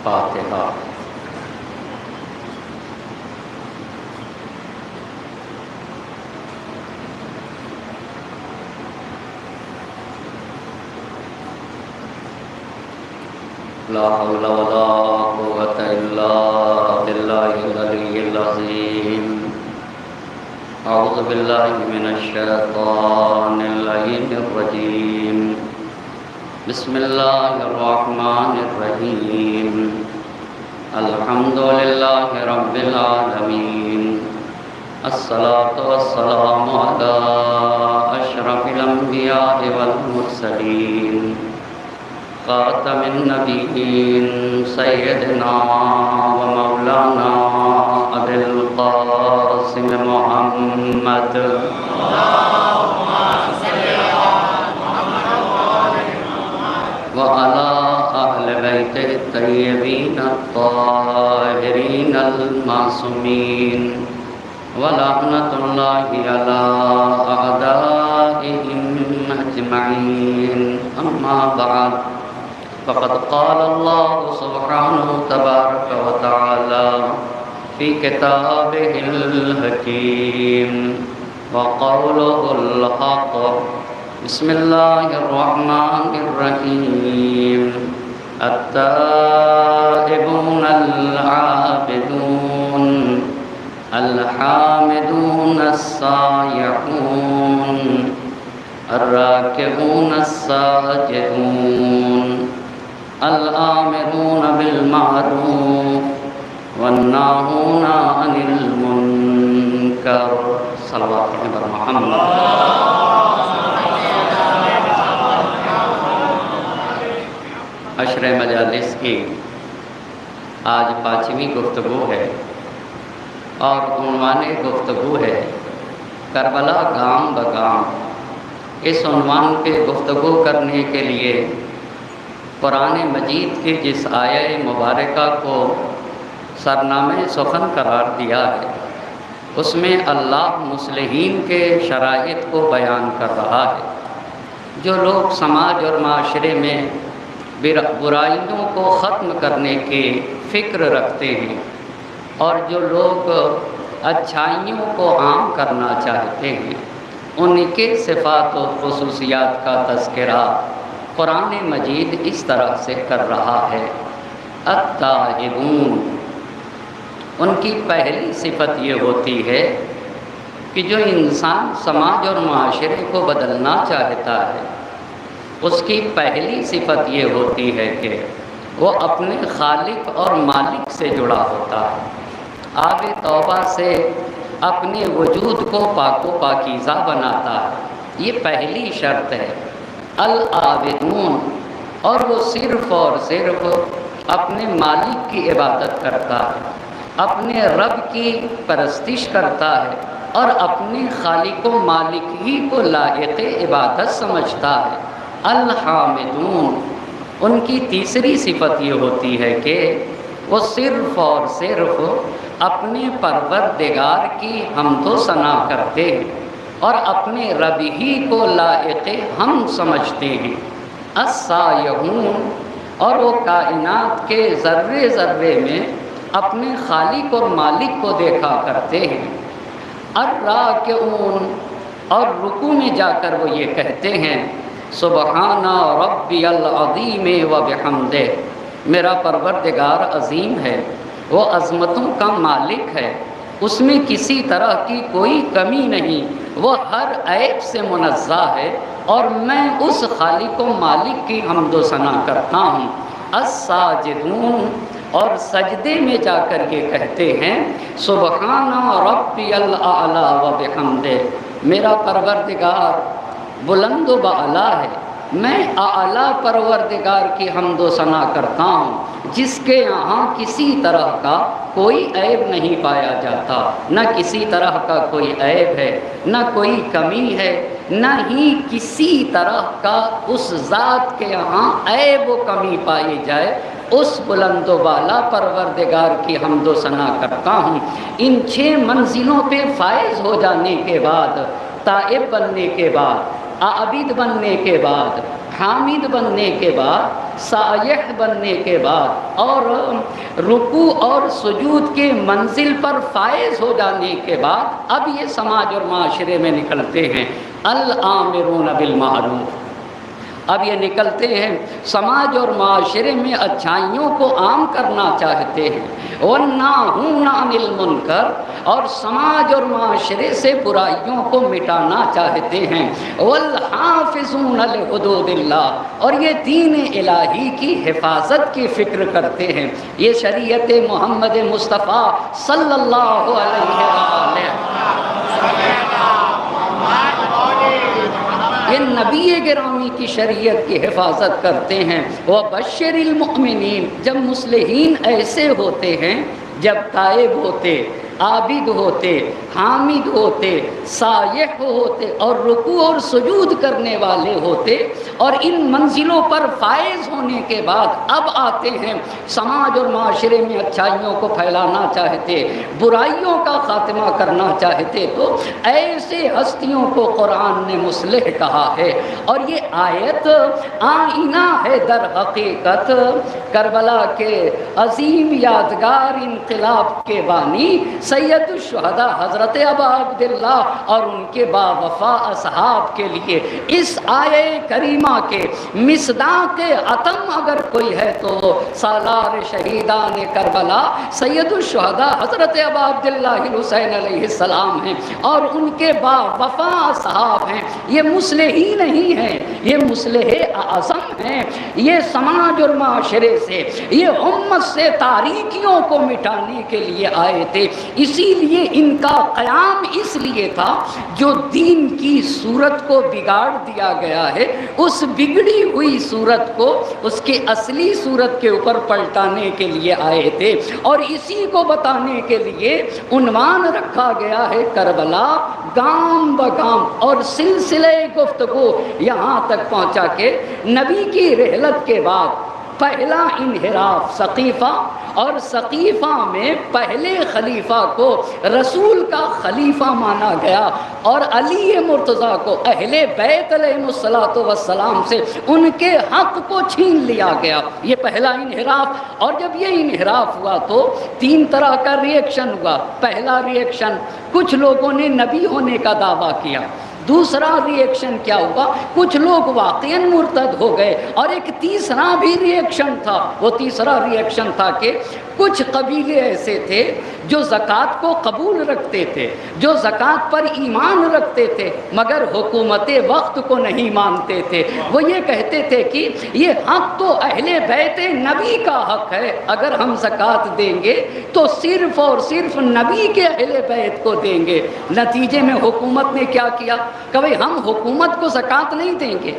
فاتحہ۔ لا حول ولا قوة إلا بالله العلي العظيم۔ أعوذ بالله من الشيطان اللعين الرجيم۔ بسم الله الرحمن الرحيم۔ الحمد لله رب العالمين، الصلاة والسلام على أشرف الأنبياء والمرسلين، خاتم النبيين سيدنا ومولانا أبي القاسم محمد وعلى أهل بيته الطيبين الطاهرين المعصومين، ولعنة الله على أعدائهم أجمعين۔ أما بعد، فقد قال الله سبحانه تبارك وتعالى في كتابه الحكيم وقوله الحق۔ بسم الله الرحمن الرحيم۔ التائبون العابدون الحامدون السائحون الراكعون الساجدون الآمرون بالمعروف والناهون عن المنكر۔ صلوات پر محمد۔ عشر مجالس کی آج 5ویں گفتگو ہے اور عنوان گفتگو ہے کربلا گام بگام۔ اس عنوان پہ گفتگو کرنے کے لیے قرآن مجید کی جس آیہ مبارکہ کو سرنامہ سخن قرار دیا ہے، اس میں اللہ مصلحین کے شرائط کو بیان کر رہا ہے۔ جو لوگ سماج اور معاشرے میں برائیوں کو ختم کرنے کی فکر رکھتے ہیں اور جو لوگ اچھائیوں کو عام کرنا چاہتے ہیں، ان کے صفات و خصوصیات کا تذکرہ قرآن مجید اس طرح سے کر رہا ہے۔ التائبون، ان کی پہلی صفت یہ ہوتی ہے کہ جو انسان سماج اور معاشرے کو بدلنا چاہتا ہے، اس کی پہلی صفت یہ ہوتی ہے کہ وہ اپنے خالق اور مالک سے جڑا ہوتا ہے، آب توبہ سے اپنے وجود کو پاک و پاکیزہ بناتا ہے۔ یہ پہلی شرط ہے۔ العابدون، اور وہ صرف اور صرف اپنے مالک کی عبادت کرتا ہے، اپنے رب کی پرستش کرتا ہے اور اپنے خالق و مالک ہی کو لائق عبادت سمجھتا ہے۔ الحامدون، ان کی تیسری صفت یہ ہوتی ہے کہ وہ صرف اور صرف اپنے پروردگار کی حمد و ثنا کرتے ہیں اور اپنے رب ہی کو لائق ہم سمجھتے ہیں۔ السائحون، اور وہ کائنات کے ذرے ذرے میں اپنے خالق اور مالک کو دیکھا کرتے ہیں۔ الراکعون، اور رکوع میں جا کر وہ یہ کہتے ہیں سبحان ربی العظیم و بحمدہ، میرا پروردگار عظیم ہے، وہ عظمتوں کا مالک ہے، اس میں کسی طرح کی کوئی کمی نہیں، وہ ہر عیب سے منزہ ہے اور میں اس خالق و مالک کی حمد و ثنا کرتا ہوں۔ الساجدون، اور سجدے میں جا کر یہ کہتے ہیں سبحان ربی الاعلی و بحمدہ، میرا پروردگار بلند و باعلیٰ ہے، میں اعلیٰ پروردگار کی حمد و ثنا کرتا ہوں جس کے یہاں کسی طرح کا کوئی عیب نہیں پایا جاتا، نہ کسی طرح کا کوئی عیب ہے، نہ کوئی کمی ہے، نہ ہی کسی طرح کا اس ذات کے یہاں عیب و کمی پائی جائے۔ اس بلند و بالا پروردگار کی حمد و ثنا کرتا ہوں۔ ان 6 منزلوں پہ فائز ہو جانے کے بعد، تائب بننے کے بعد، عابد بننے کے بعد، حامد بننے کے بعد، سائح بننے کے بعد اور رکوع اور سجود کے منزل پر فائز ہو جانے کے بعد اب یہ سماج اور معاشرے میں نکلتے ہیں الآمرون بالمعروف۔ اب یہ نکلتے ہیں سماج اور معاشرے میں اچھائیوں کو عام کرنا چاہتے ہیں، والناہون عن المنکر، اور سماج اور معاشرے سے برائیوں کو مٹانا چاہتے ہیں، والحافظون لحدود اللہ، اور یہ دین الہی کی حفاظت کی فکر کرتے ہیں۔ یہ شریعت محمد مصطفیٰ صلی اللہ علیہ وآلہ، یہ نبی گرامی کی شریعت کی حفاظت کرتے ہیں۔ وَبَشِّرِ الْمُؤْمِنِينَ، جب مصلحین ایسے ہوتے ہیں، جب تائب ہوتے، عابد ہوتے، حامد ہوتے، سائح ہوتے اور رکوع اور سجود کرنے والے ہوتے، اور ان منزلوں پر فائز ہونے کے بعد اب آتے ہیں سماج اور معاشرے میں اچھائیوں کو پھیلانا چاہتے، برائیوں کا خاتمہ کرنا چاہتے، تو ایسے ہستیوں کو قرآن نے مصلح کہا ہے۔ اور یہ آیت آئینہ ہے در حقیقت کربلا کے عظیم یادگار انقلاب کے بانی سید الشہداء حضرت ابا عبداللہ اور ان کے با وفا اصحاب کے لیے اس آیے کریمہ کے مصداق عتم اگر کوئی ہے تو سالار شہیدان کربلا سید الشہداء حضرت ابا عبداللہ حسین علیہ السلام ہیں، اور ان کے با وفا اصحاب ہیں۔ یہ مصلحی نہیں ہیں، یہ مصلح اعظم ہیں۔ یہ سماج اور معاشرے سے، یہ امت سے تاریکیوں کو مٹانے کے لیے آئے تھے۔ اسی لیے ان کا قیام اس لیے تھا جو دین کی صورت کو بگاڑ دیا گیا ہے، اس بگڑی ہوئی صورت کو اس کے اصلی صورت کے اوپر پلٹانے کے لیے آئے تھے، اور اسی کو بتانے کے لیے عنوان رکھا گیا ہے کربلا گام بگام، اور سلسلہ گفتگو یہاں تک پہنچا کہ نبی کی رحلت کے بعد پہلا انحراف ثقیفہ، اور ثقیفہ میں پہلے خلیفہ کو رسول کا خلیفہ مانا گیا، اور علی مرتضیٰ کو اہل بیت علیہ السلام سے ان کے حق کو چھین لیا گیا۔ یہ پہلا انحراف، اور جب یہ انحراف ہوا تو تین طرح کا ریئیکشن ہوا۔ پہلا ریئیکشن، کچھ لوگوں نے نبی ہونے کا دعویٰ کیا۔ دوسرا ریئیکشن کیا ہوا؟ کچھ لوگ واقعاً مرتد ہو گئے، اور ایک تیسرا بھی ریئیکشن تھا۔ وہ تیسرا ریئیکشن تھا کہ کچھ قبیلے ایسے تھے جو زکوٰۃ کو قبول رکھتے تھے، جو زکوٰۃ پر ایمان رکھتے تھے، مگر حکومت وقت کو نہیں مانتے تھے۔ وہ یہ کہتے تھے کہ یہ حق تو اہل بیت نبی کا حق ہے، اگر ہم زکوٰۃ دیں گے تو صرف اور صرف نبی کے اہل بیت کو دیں گے۔ نتیجے میں حکومت نے کیا کیا کہ بھئی ہم حکومت کو زکوٰۃ نہیں دیں گے۔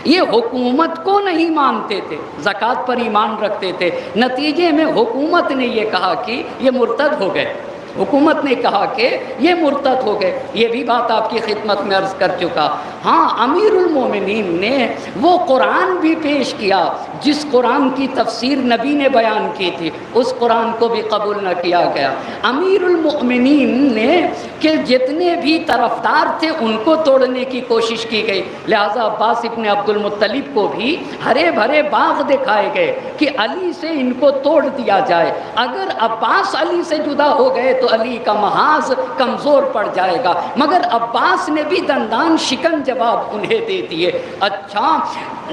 یہ حکومت کو نہیں مانتے تھے، زکوٰۃ پر ایمان رکھتے تھے۔ نتیجے میں حکومت نے یہ کہا کہ یہ مرتد ہو گئے، حکومت نے کہا کہ یہ مرتد ہو گئے۔ یہ بھی بات آپ کی خدمت میں عرض کر چکا۔ ہاں، امیر المومنین نے وہ قرآن بھی پیش کیا جس قرآن کی تفسیر نبی نے بیان کی تھی، اس قرآن کو بھی قبول نہ کیا گیا۔ امیر المومنین نے کہ جتنے بھی طرفدار تھے ان کو توڑنے کی کوشش کی گئی، لہذا عباس ابن عبد المطلب کو بھی ہرے بھرے باغ دکھائے گئے کہ علی سے ان کو توڑ دیا جائے۔ اگر عباس علی سے جدا ہو گئے تو علی کا محاذ کمزور پڑ جائے گا، مگر عباس نے بھی دندان شکن جواب انہیں دے دیے۔ اچھا،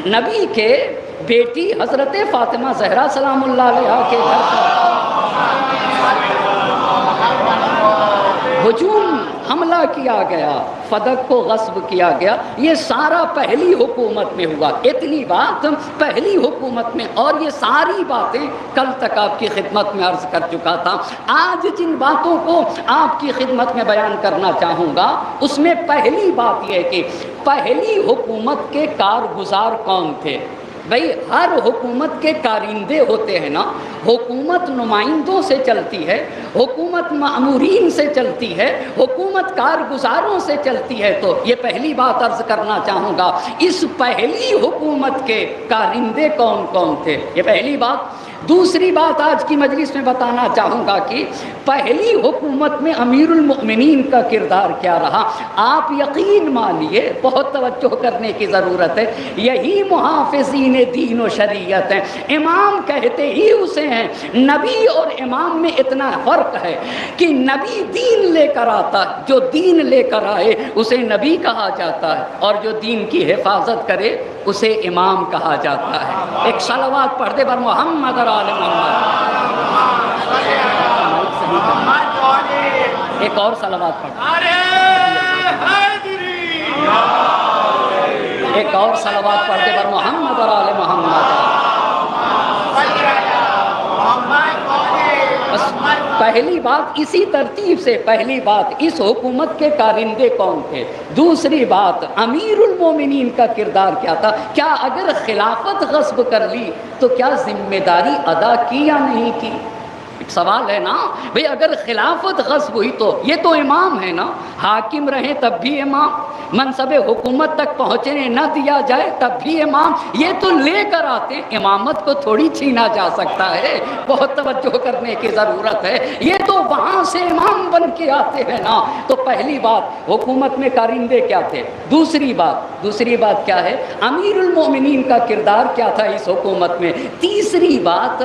نبی کے بیٹی حضرت فاطمہ زہرا سلام اللہ علیہا کے گھر پر ہجوم حملہ کیا گیا، فدق کو غصب کیا گیا، یہ سارا پہلی حکومت میں ہوا۔ اتنی بات پہلی حکومت میں، اور یہ ساری باتیں کل تک آپ کی خدمت میں عرض کر چکا تھا۔ آج جن باتوں کو آپ کی خدمت میں بیان کرنا چاہوں گا اس میں پہلی بات یہ ہے کہ پہلی حکومت کے کارگزار کون تھے؟ بھئی ہر حکومت کے کارندے ہوتے ہیں نا، حکومت نمائندوں سے چلتی ہے، حکومت مأمورین سے چلتی ہے، حکومت کارگزاروں سے چلتی ہے، تو یہ پہلی بات عرض کرنا چاہوں گا، اس پہلی حکومت کے کارندے کون کون تھے، یہ پہلی بات۔ دوسری بات آج کی مجلس میں بتانا چاہوں گا کہ پہلی حکومت میں امیر المؤمنین کا کردار کیا رہا۔ آپ یقین مانیے، بہت توجہ کرنے کی ضرورت ہے، یہی محافظین دین و شریعت ہیں۔ امام کہتے ہی اسے ہیں، نبی اور امام میں اتنا فرق ہے کہ نبی دین لے کر آتا ہے، جو دین لے کر آئے اسے نبی کہا جاتا ہے، اور جو دین کی حفاظت کرے اسے امام کہا جاتا ہے۔ ایک صلوات پڑھ دے بر محمد اور آل محمد۔ ایک اور صلوات پڑھ، ایک اور صلوات پڑھ دے بر محمد اور آل محمد۔ پہلی بات اسی ترتیب سے، پہلی بات اس حکومت کے کارندے کون تھے، دوسری بات امیر المومنین کا کردار کیا تھا، کیا اگر خلافت غصب کر لی تو کیا ذمہ داری ادا کی یا نہیں کی؟ ایک سوال ہے نا بھئی، اگر خلافت غصب ہوئی تو یہ تو امام ہے نا، حاکم رہیں تب بھی امام، منصب حکومت تک پہنچنے نہ دیا جائے تب بھی امام، یہ تو لے کر آتے، امامت کو تھوڑی چھینا جا سکتا ہے، بہت توجہ کرنے کی ضرورت ہے، یہ تو وہاں سے امام بن کے آتے ہیں نا۔ تو پہلی بات حکومت میں کارندے کیا تھے، دوسری بات کیا ہے، امیر المومنین کا کردار کیا تھا اس حکومت میں، تیسری بات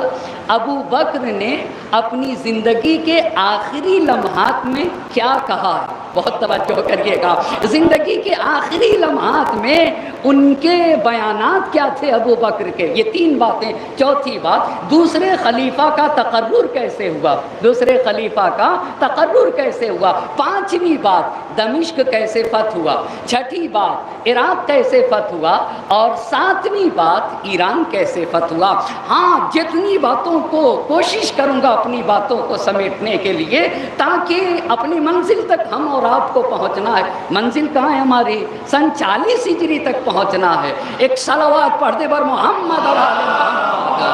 ابو بکر نے اپنی زندگی کے آخری لمحات میں کیا کہا ہے، بہت توجہ کریے گا، زندگی کے آخری لمحات میں ان کے بیانات کیا تھے ابو بکر کے، یہ تین باتیں۔ چوتھی بات دوسرے خلیفہ کا تقرر کیسے ہوا، دوسرے خلیفہ کا تقرر کیسے ہوا۔ پانچویں بات دمشق کیسے فتح ہوا، چھٹی بات عراق کیسے فتح ہوا، اور ساتویں بات ایران کیسے فتح ہوا۔ ہاں، جتنی باتوں کو کوشش کروں گا اپنی باتوں کو سمیٹنے کے لیے، تاکہ اپنی منزل تک ہم اور آپ کو پہنچنا ہے۔ منزل کہاں ہے ہماری؟ سن 40 ہجری تک پہنچنا ہے۔ ایک صلوات پڑھ دے بر محمد اور آل محمد۔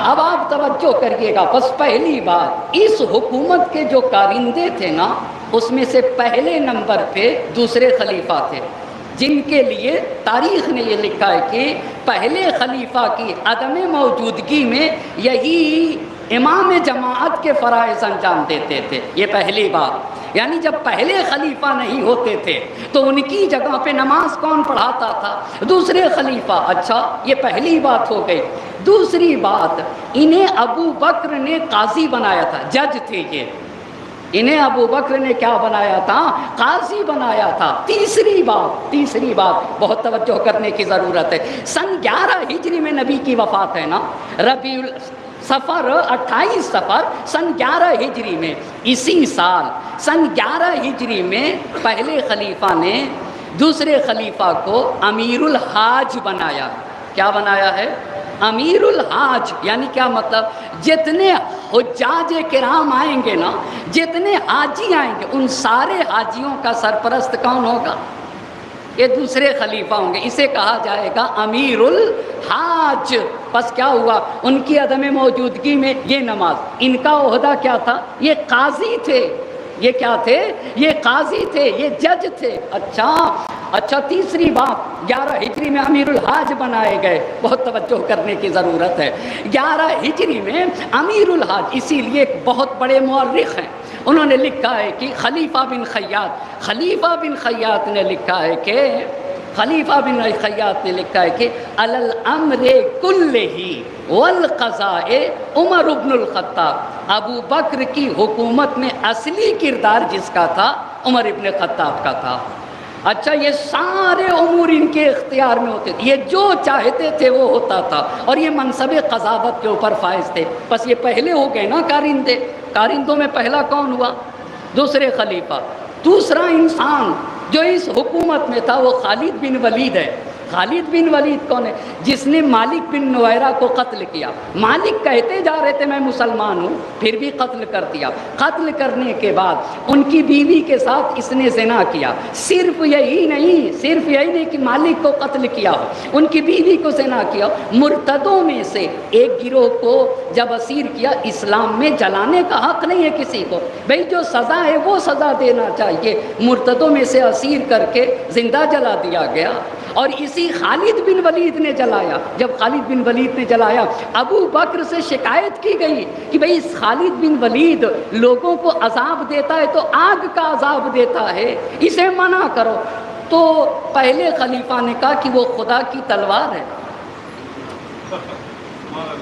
اب آپ توجہ کریے گا، بس پہلی بات اس حکومت کے جو کارندے تھے نا، اس میں سے پہلے نمبر پہ دوسرے خلیفہ تھے، جن کے لیے تاریخ نے یہ لکھا ہے کہ پہلے خلیفہ کی عدم موجودگی میں یہی امام جماعت کے فرائض انجام دیتے تھے۔ یہ پہلی بات، یعنی جب پہلے خلیفہ نہیں ہوتے تھے تو ان کی جگہ پہ نماز کون پڑھاتا تھا؟ دوسرے خلیفہ۔ اچھا، یہ پہلی بات ہو گئی۔ دوسری بات، انہیں ابو بکر نے قاضی بنایا تھا، جج تھے یہ، انہیں ابو بکر نے کیا بنایا تھا؟ قاضی بنایا تھا۔ تیسری بات بہت توجہ کرنے کی ضرورت ہے، سن 11 ہجری میں نبی کی وفات ہے نا، ربیع صفر 28 صفر سن 11 ہجری میں، اسی سال سن 11 ہجری میں پہلے خلیفہ نے دوسرے خلیفہ کو امیر الحاج بنایا۔ کیا بنایا ہے؟ امیر الحاج، یعنی کیا مطلب؟ جتنے حجاج کرام آئیں گے نا، جتنے حاجی آئیں گے، ان سارے حاجیوں کا سرپرست کون ہوگا؟ یہ دوسرے خلیفہ ہوں گے، اسے کہا جائے گا امیر الحاج۔ بس کیا ہوا؟ ان کی عدم موجودگی میں یہ نماز، ان کا عہدہ کیا تھا؟ یہ قاضی تھے۔ یہ کیا تھے؟ یہ قاضی تھے، یہ جج تھے۔ اچھا، تیسری بات، 11 ہجری میں امیر الحاج بنائے گئے، بہت توجہ کرنے کی ضرورت ہے۔ 11 ہجری میں امیر الحاج، اسی لیے ایک بہت بڑے مورخ ہیں، انہوں نے لکھا ہے کہ خلیفہ بن خیاط نے لکھا ہے کہ علی الامر کلہ والقضاء عمر بن الخطاب، ابو بکر کی حکومت میں اصلی کردار جس کا تھا عمر ابن خطاب کا تھا۔ اچھا، یہ سارے امور ان کے اختیار میں ہوتے تھے، یہ جو چاہتے تھے وہ ہوتا تھا، اور یہ منصب قضاوت کے اوپر فائز تھے۔ بس یہ پہلے ہو گئے نا کارندے، کارندوں میں پہلا کون ہوا؟ دوسرے خلیفہ۔ دوسرا انسان جو اس حکومت میں تھا وہ خالد بن ولید ہے۔ خالد بن ولید کون ہے؟ جس نے مالک بن نویرہ کو قتل کیا. مالک کہتے جا رہے تھے میں مسلمان ہوں، پھر بھی قتل کر دیا. قتل کرنے کے بعد ان کی بیوی کے ساتھ اس نے زنا کیا. صرف یہی نہیں کہ مالک کو قتل کیا ہو، ان کی بیوی کو زنا کیا. مرتدوں میں سے ایک گروہ کو جب اسیر کیا، اسلام میں جلانے کا حق نہیں ہے کسی کو، بھئی جو سزا ہے وہ سزا دینا چاہیے. مرتدوں میں سے اسیر کر کے زندہ جلا دیا گیا. اور اسی خالد بن ولید نے جلایا. جب خالد بن ولید نے جلایا، ابو بکر سے شکایت کی گئی کہ بھئی اس خالد بن ولید لوگوں کو عذاب دیتا ہے تو آگ کا عذاب دیتا ہے، اسے منع کرو. تو پہلے خلیفہ نے کہا کہ وہ خدا کی تلوار ہے.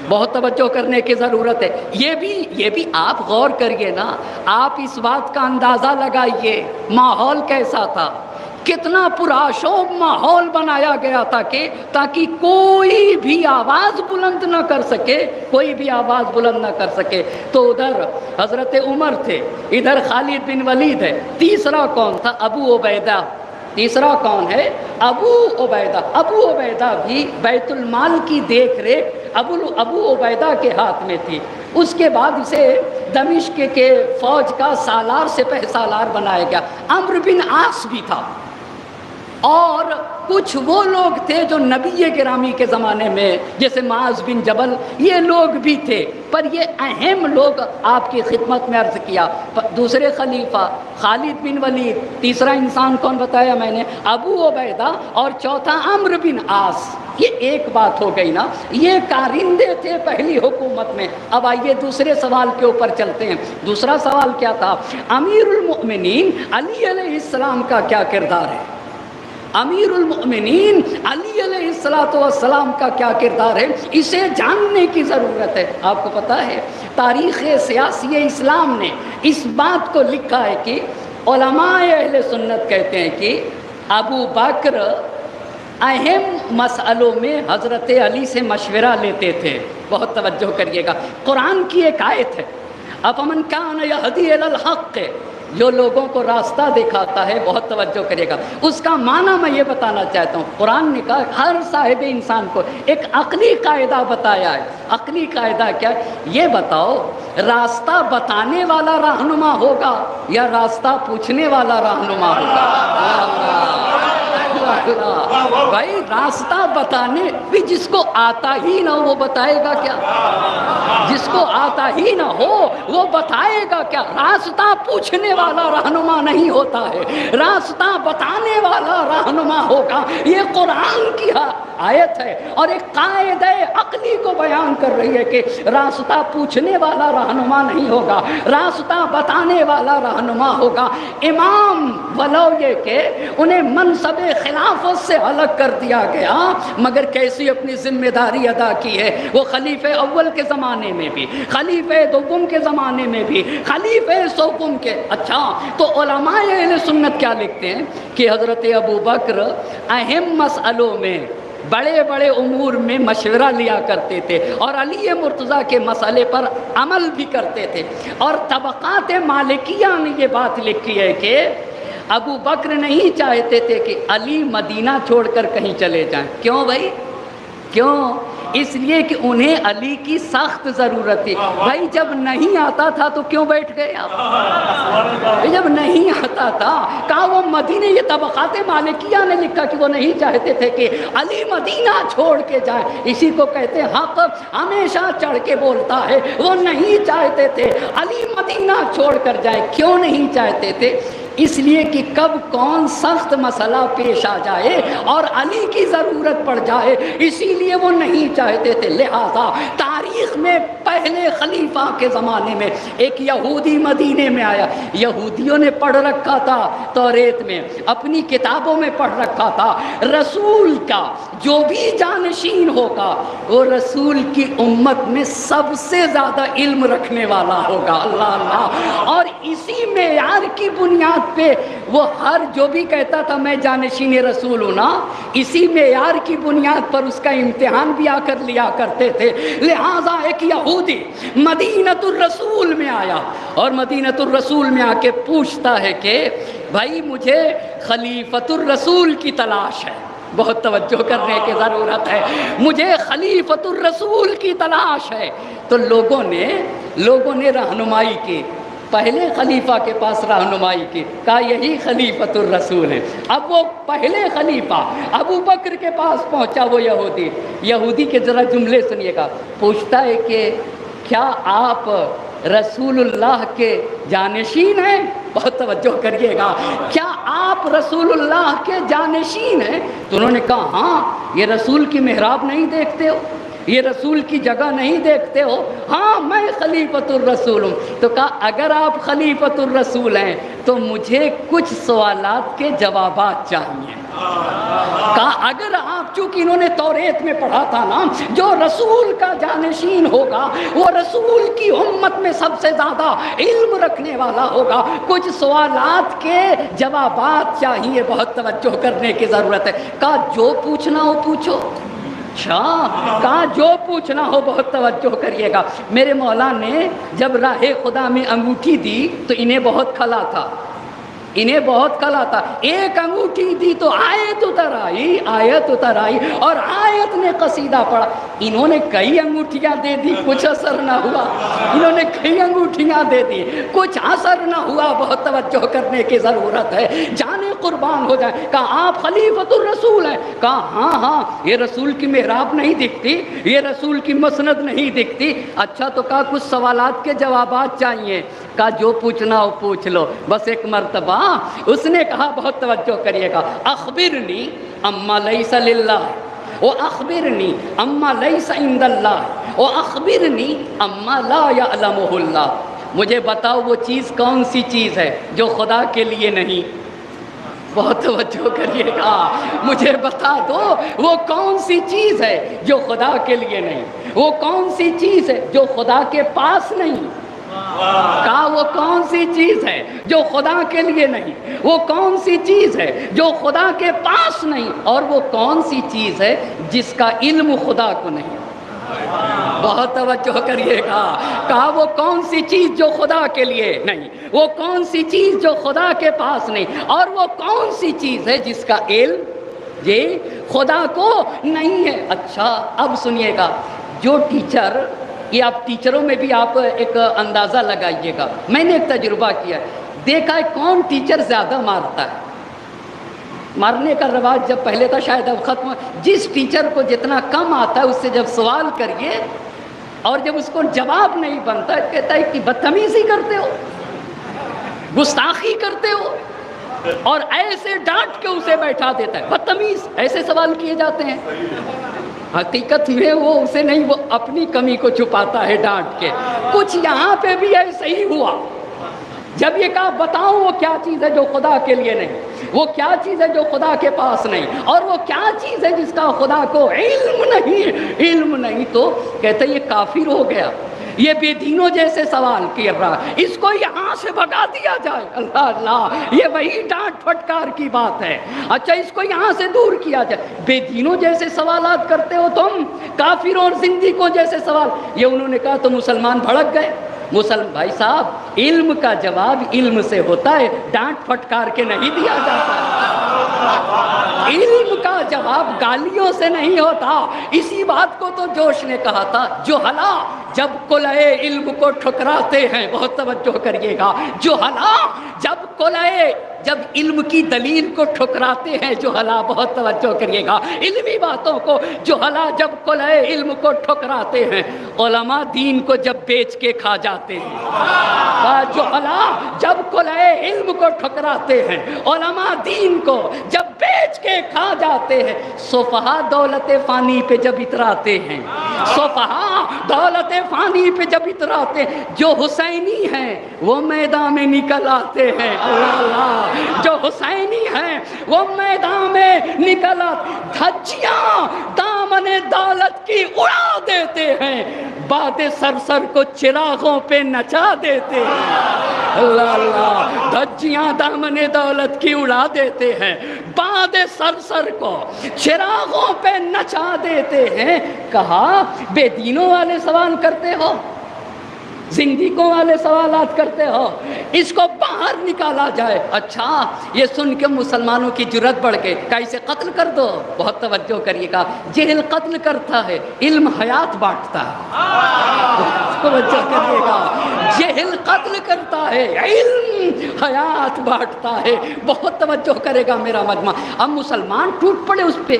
بہت توجہ کرنے کی ضرورت ہے. یہ بھی آپ غور کریے نا، آپ اس بات کا اندازہ لگائیے ماحول کیسا تھا. کتنا پرآشوب ماحول بنایا گیا تھا کہ تاکہ کوئی بھی آواز بلند نہ کر سکے. تو ادھر حضرت عمر تھے، ادھر خالد بن ولید ہے. تیسرا کون تھا؟ ابو عبیدہ. تیسرا کون ہے؟ ابو عبیدہ. ابو عبیدہ بھی بیت المال کی دیکھ ریکھ ابو عبیدہ کے ہاتھ میں تھی. اس کے بعد اسے دمشق کے فوج کا سالار سپہ سالار بنایا گیا. عمرو بن عاص بھی تھا، اور کچھ وہ لوگ تھے جو نبی گرامی کے زمانے میں جیسے معاذ بن جبل، یہ لوگ بھی تھے. پر یہ اہم لوگ آپ کی خدمت میں عرض کیا. دوسرے خلیفہ خالد بن ولید، تیسرا انسان کون بتایا میں نے؟ ابو عبیدہ، اور چوتھا عمرو بن عاص. یہ ایک بات ہو گئی نا، یہ کارندے تھے پہلی حکومت میں. اب آئیے دوسرے سوال کے اوپر چلتے ہیں. دوسرا سوال کیا تھا؟ امیر المؤمنین علی علیہ السلام کا کیا کردار ہے؟ امیر المؤمنین علی علیہ السلام کا کیا کردار ہے؟ اسے جاننے کی ضرورت ہے. آپ کو پتہ ہے تاریخ سیاسی اسلام نے اس بات کو لکھا ہے کہ علماء اہل سنت کہتے ہیں کہ ابو بکر اہم مسئلوں میں حضرت علی سے مشورہ لیتے تھے. بہت توجہ کریے گا، قرآن کی ایک آیت ہے، افمن کان یہدی الی الحق، جو لوگوں کو راستہ دکھاتا ہے. بہت توجہ کریے گا، اس کا معنی میں یہ بتانا چاہتا ہوں. قرآن نے کہا ہر صاحب انسان کو ایک عقلی قاعدہ بتایا ہے. عقلی قاعدہ کیا ہے؟ یہ بتاؤ راستہ بتانے والا رہنما ہوگا یا راستہ پوچھنے والا رہنما ہوگا؟ بھائی راستہ بتانے بھی جس کو آتا ہی نہ ہو وہ بتائے گا کیا؟ جس کو آتا ہی نہ ہو وہ بتائے گا کیا؟ راستہ پوچھنے والا رہنما نہیں ہوتا ہے، راستہ بتانے والا رہنما ہوگا. یہ قرآن کی آیت ہے اور ایک قاعدہ عقلی کو بیان کر رہی ہے کہ راستہ پوچھنے والا رہنما نہیں ہوگا، راستہ بتانے والا رہنما ہوگا. امام ولو یہ کہ انہیں منصب خلافت سے الگ کر دیا گیا، مگر کیسی اپنی ذمہ داری ادا کی ہے. وہ خلیفہ اول کے زمانے میں بھی، خلیفہ دوم کے زمانے میں بھی، خلیفہ سوم کے. اچھا تو علماء اہل سنت کیا لکھتے ہیں کہ حضرت ابو بکر اہم مسئلوں میں، بڑے بڑے امور میں مشورہ لیا کرتے تھے اور علی مرتضیٰ کے مسئلے پر عمل بھی کرتے تھے. اور طبقات مالکیہ نے یہ بات لکھی ہے کہ ابو بکر نہیں چاہتے تھے کہ علی مدینہ چھوڑ کر کہیں چلے جائیں. کیوں بھائی؟ کیوں؟ اس لیے کہ انہیں علی کی سخت ضرورت تھی. بھائی جب نہیں آتا تھا تو کیوں بیٹھ گئے آپ؟ جب نہیں آتا تھا کہا وہ مدینہ. یہ طبقات مالکیہ نے لکھا کہ وہ نہیں چاہتے تھے کہ علی مدینہ چھوڑ کے جائیں. اسی کو کہتے ہیں حق ہمیشہ چڑھ کے بولتا ہے. وہ نہیں چاہتے تھے علی مدینہ چھوڑ کر جائیں. کیوں نہیں چاہتے تھے؟ اس لیے کہ کب کون سخت مسئلہ پیش آ جائے اور علی کی ضرورت پڑ جائے، اسی لیے وہ نہیں چاہتے تھے. لہذا تاریخ میں پہلے خلیفہ کے زمانے میں ایک یہودی مدینے میں آیا. یہودیوں نے پڑھ رکھا تھا توریت میں، اپنی کتابوں میں پڑھ رکھا تھا رسول کا جو بھی جانشین ہوگا وہ رسول کی امت میں سب سے زیادہ علم رکھنے والا ہوگا. اللہ اللہ. اور اسی معیار کی بنیاد پہ وہ ہر جو بھی کہتا تھا میں جانشین رسول ہوں نا، اسی معیار کی بنیاد پر اس کا امتحان بھی آ کر لیا کرتے تھے. لہذا ایک یہودی مدینۃ الرسول میں آیا اور مدینۃ الرسول میں آ کے پوچھتا ہے کہ بھائی مجھے خلیفۃ الرسول کی تلاش ہے. بہت توجہ کرنے کی ضرورت ہے. مجھے خلیفۃ الرسول کی تلاش ہے. تو لوگوں نے رہنمائی کی، پہلے خلیفہ کے پاس رہنمائی کی، کہا یہی خلیفۃ الرسول ہے. اب وہ پہلے خلیفہ ابو بکر کے پاس پہنچا، وہ یہودی کے ذرا جملے سنیے گا. پوچھتا ہے کہ کیا آپ رسول اللہ کے جانشین ہیں؟ بہت توجہ کریے گا، کیا آپ رسول اللہ کے جانشین ہیں؟ تو انہوں نے کہا ہاں. یہ رسول کی محراب نہیں دیکھتے ہو؟ یہ رسول کی جگہ نہیں دیکھتے ہو؟ ہاں میں خلیفۃ الرسول ہوں. تو کہا اگر آپ خلیفۃ الرسول ہیں تو مجھے کچھ سوالات کے جوابات چاہیے. کہا اگر آپ، چونکہ انہوں نے توریت میں پڑھا تھا نا، جو رسول کا جانشین ہوگا وہ رسول کی امت میں سب سے زیادہ علم رکھنے والا ہوگا، کچھ سوالات کے جوابات چاہیے. بہت توجہ کرنے کی ضرورت ہے. کہا جو پوچھنا ہو پوچھو. اچھا، کہا جو پوچھنا ہو. بہت توجہ کریے گا. میرے مولا نے جب راہ خدا میں انگوٹھی دی تو انہیں بہت کھلا تھا، ایک انگوٹھی دی تو آیت اتر آئی اور آیت نے قصیدہ پڑھا. انہوں نے کئی انگوٹھیاں دے دی، کچھ اثر نہ ہوا. انہوں نے کئی انگوٹھیاں دے دی، کچھ اثر نہ ہوا. بہت توجہ کرنے کی ضرورت ہے. جانے قربان ہو جائے. کہا آپ خلیفۃ الرسول ہیں؟ کہا ہاں. یہ رسول کی محراب نہیں دکھتی، یہ رسول کی مسند نہیں دکھتی. اچھا، تو کہا کچھ سوالات کے جوابات چاہیے. کہا جو پوچھنا ہو پوچھ لو. بس ایک مرتبہ اس نے کہا، بہت توجہ کریے گا، اخبرنی اما لیس للہ واخبرنی اما لیس عند اللہ واخبرنی اما لا یعلمہ اللہ. مجھے بتاؤ وہ چیز کون سی چیز ہے جو خدا کے لیے نہیں. بہت توجہ کریے گا، مجھے بتا دو وہ کون سی چیز ہے جو خدا کے لیے نہیں، وہ کون سی چیز ہے جو خدا کے پاس نہیں. کہا وہ کون سی چیز ہے جو خدا کے لیے نہیں، وہ کون سی چیز ہے جو خدا کے پاس نہیں، اور وہ کون سی چیز ہے جس کا علم خدا کو نہیں. بہت توجہ کریے گا. کہا وہ کون سی چیز جو خدا کے لیے نہیں، وہ کون سی چیز جو خدا کے پاس نہیں، اور وہ کون سی چیز ہے جس کا علم خدا کو نہیں ہے. اچھا اب سنیے گا، جو ٹیچر، یہ آپ ٹیچروں میں بھی آپ ایک اندازہ لگائیے گا. میں نے ایک تجربہ کیا، دیکھا ہے کون ٹیچر زیادہ مارتا ہے. مارنے کا رواج جب پہلے تھا شاید اب ختم. جس ٹیچر کو جتنا کم آتا ہے اس سے جب سوال کریے اور جب اس کو جواب نہیں بنتا کہتا ہے کہ بدتمیزی کرتے ہو، گستاخی کرتے ہو، اور ایسے ڈانٹ کے اسے بیٹھا دیتا ہے. بدتمیز، ایسے سوال کیے جاتے ہیں. حقیقت میں وہ اسے نہیں، وہ اپنی کمی کو چھپاتا ہے ڈانٹ کے. کچھ یہاں پہ بھی ایسے ہی ہوا. جب یہ کہا بتاؤ وہ کیا چیز ہے جو خدا کے لیے نہیں، وہ کیا چیز ہے جو خدا کے پاس نہیں، اور وہ کیا چیز ہے جس کا خدا کو علم نہیں، تو کہتے یہ کافر ہو گیا. یہ بے دینوں جیسے سوال کر رہا ہے، اس کو یہاں سے بھگا دیا جائے. اللہ اللہ، یہ وہی ڈانٹ پھٹکار کی بات ہے. اچھا اس کو یہاں سے دور کیا جائے. بے دینوں جیسے سوالات کرتے ہو تم، کافروں اور زندگیوں جیسے سوال. یہ انہوں نے کہا تو مسلمان بھڑک گئے. بھائی صاحب، علم کا جواب علم سے ہوتا ہے، ڈانٹ پھٹکار کے نہیں دیا جاتا. علم کا جواب گالیوں سے نہیں ہوتا. اسی بات کو تو جوش نے کہا تھا، جہلا جب قلعے علم کو ٹھکراتے ہیں. بہت توجہ کریے گا، جہلا جب علم کی دلیل کو ٹھکراتے ہیں جہلا. بہت توجہ کریے گا، علمی باتوں کو جہلا جب قلعے علم کو ٹھکراتے ہیں، علماء دین کو جب بیچ کے کھا جاتے ہیں. جہلا جب قلعے علم کو ٹھکراتے ہیں، علماء دین کو جب بیچ کے کھا جاتے ہیں. صفحاء دولت فانی پہ جب اتراتے ہیں، صفحاء دولت فانی پہ جب اتراتے ہیں، جو حسینی ہیں وہ میدان میں نکل آتے ہیں. اللہ اللہ، جو حسینی ہیں وہ میدان میں نکل آتے. دھجیاں دامن دولت کی اڑا دیتے ہیں، باد سرسر کو چراغوں پہ نچا دیتے ہیں. اللہ اللہ، دھجیاں دامن دولت کی اڑا دیتے ہیں، باد سرسر کو چراغوں پہ نچا دیتے ہیں. کہا بے دینوں والے سوال کرتے ہو، زندگیوں والے سوالات کرتے ہو، اس کو باہر نکالا جائے۔ اچھا یہ سن کے مسلمانوں کی جرت بڑھ کے کیسے قتل کر دو؟ بہت توجہ کریے گا، جہل قتل کرتا ہے، علم حیات بانٹتا ہے۔ توجہ کریے گا، جہل قتل کرتا ہے، علم حیات بانٹتا ہے۔ بہت توجہ کرے گا میرا مجمع۔ اب مسلمان ٹوٹ پڑے اس پہ،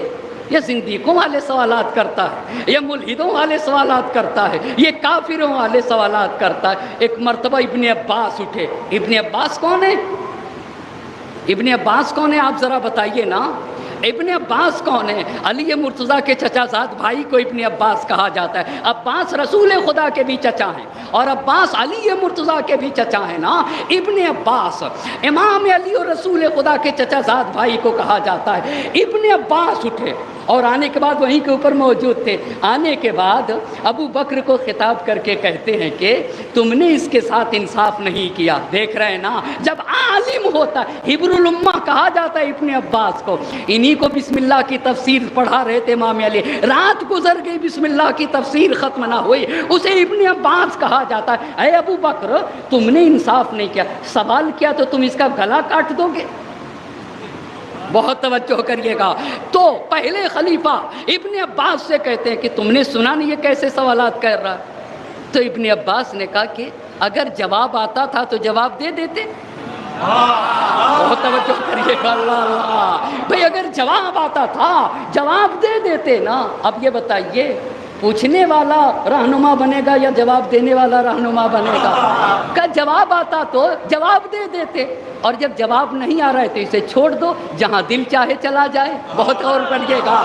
یہ زندگیوں والے سوالات کرتا ہے، یہ ملحدوں والے سوالات کرتا ہے، یہ کافروں والے سوالات کرتا ہے۔ ایک مرتبہ ابن عباس اٹھے۔ ابن عباس کون ہے؟ ابن عباس کون ہے آپ ذرا بتائیے نا۔ ابن عباس کون ہے؟ علی مرتضیٰ کے چچا زاد بھائی کو ابن عباس کہا جاتا ہے۔ عباس رسول خدا کے بھی چچا ہیں، اور عباس علی مرتضیٰ کے بھی چچا ہیں نا۔ ابن عباس امام علی اور رسول خدا کے چچا زاد بھائی کو کہا جاتا ہے۔ ابن عباس اٹھے اور آنے کے بعد وہیں کے اوپر موجود تھے۔ آنے کے بعد ابو بکر کو خطاب کر کے کہتے ہیں کہ تم نے اس کے ساتھ انصاف نہیں کیا۔ دیکھ رہے ہیں نا، جب عالم ہوتا ہے، حبر الامہ کہا جاتا ہے ابن عباس کو۔ انہی کو بسم اللہ کی تفسیر پڑھا رہے تھے امام علی، رات گزر گئی بسم اللہ کی تفسیر ختم نہ ہوئی، اسے ابن عباس کہا جاتا ہے۔ اے ابو بکر تم نے انصاف نہیں کیا، سوال کیا تو تم اس کا گلا کاٹ دو گے؟ بہت توجہ کریے گا۔ تو پہلے خلیفہ ابن عباس سے کہتے ہیں کہ تم نے سنا نہیں یہ کیسے سوالات کر رہا؟ تو ابن عباس نے کہا کہ اگر جواب آتا تھا تو جواب دے دیتے۔ بہت توجہ کریے گا، اللہ اللہ بھئی، اگر جواب آتا تھا جواب دے دیتے نا۔ اب یہ بتائیے پوچھنے والا رہنما بنے گا یا جواب دینے والا رہنما بنے گا؟ کہ جواب آتا تو جواب دے دیتے، اور جب جواب نہیں آ رہا ہے تو اسے چھوڑ دو، جہاں دل چاہے چلا جائے۔ بہت غور کریے گا،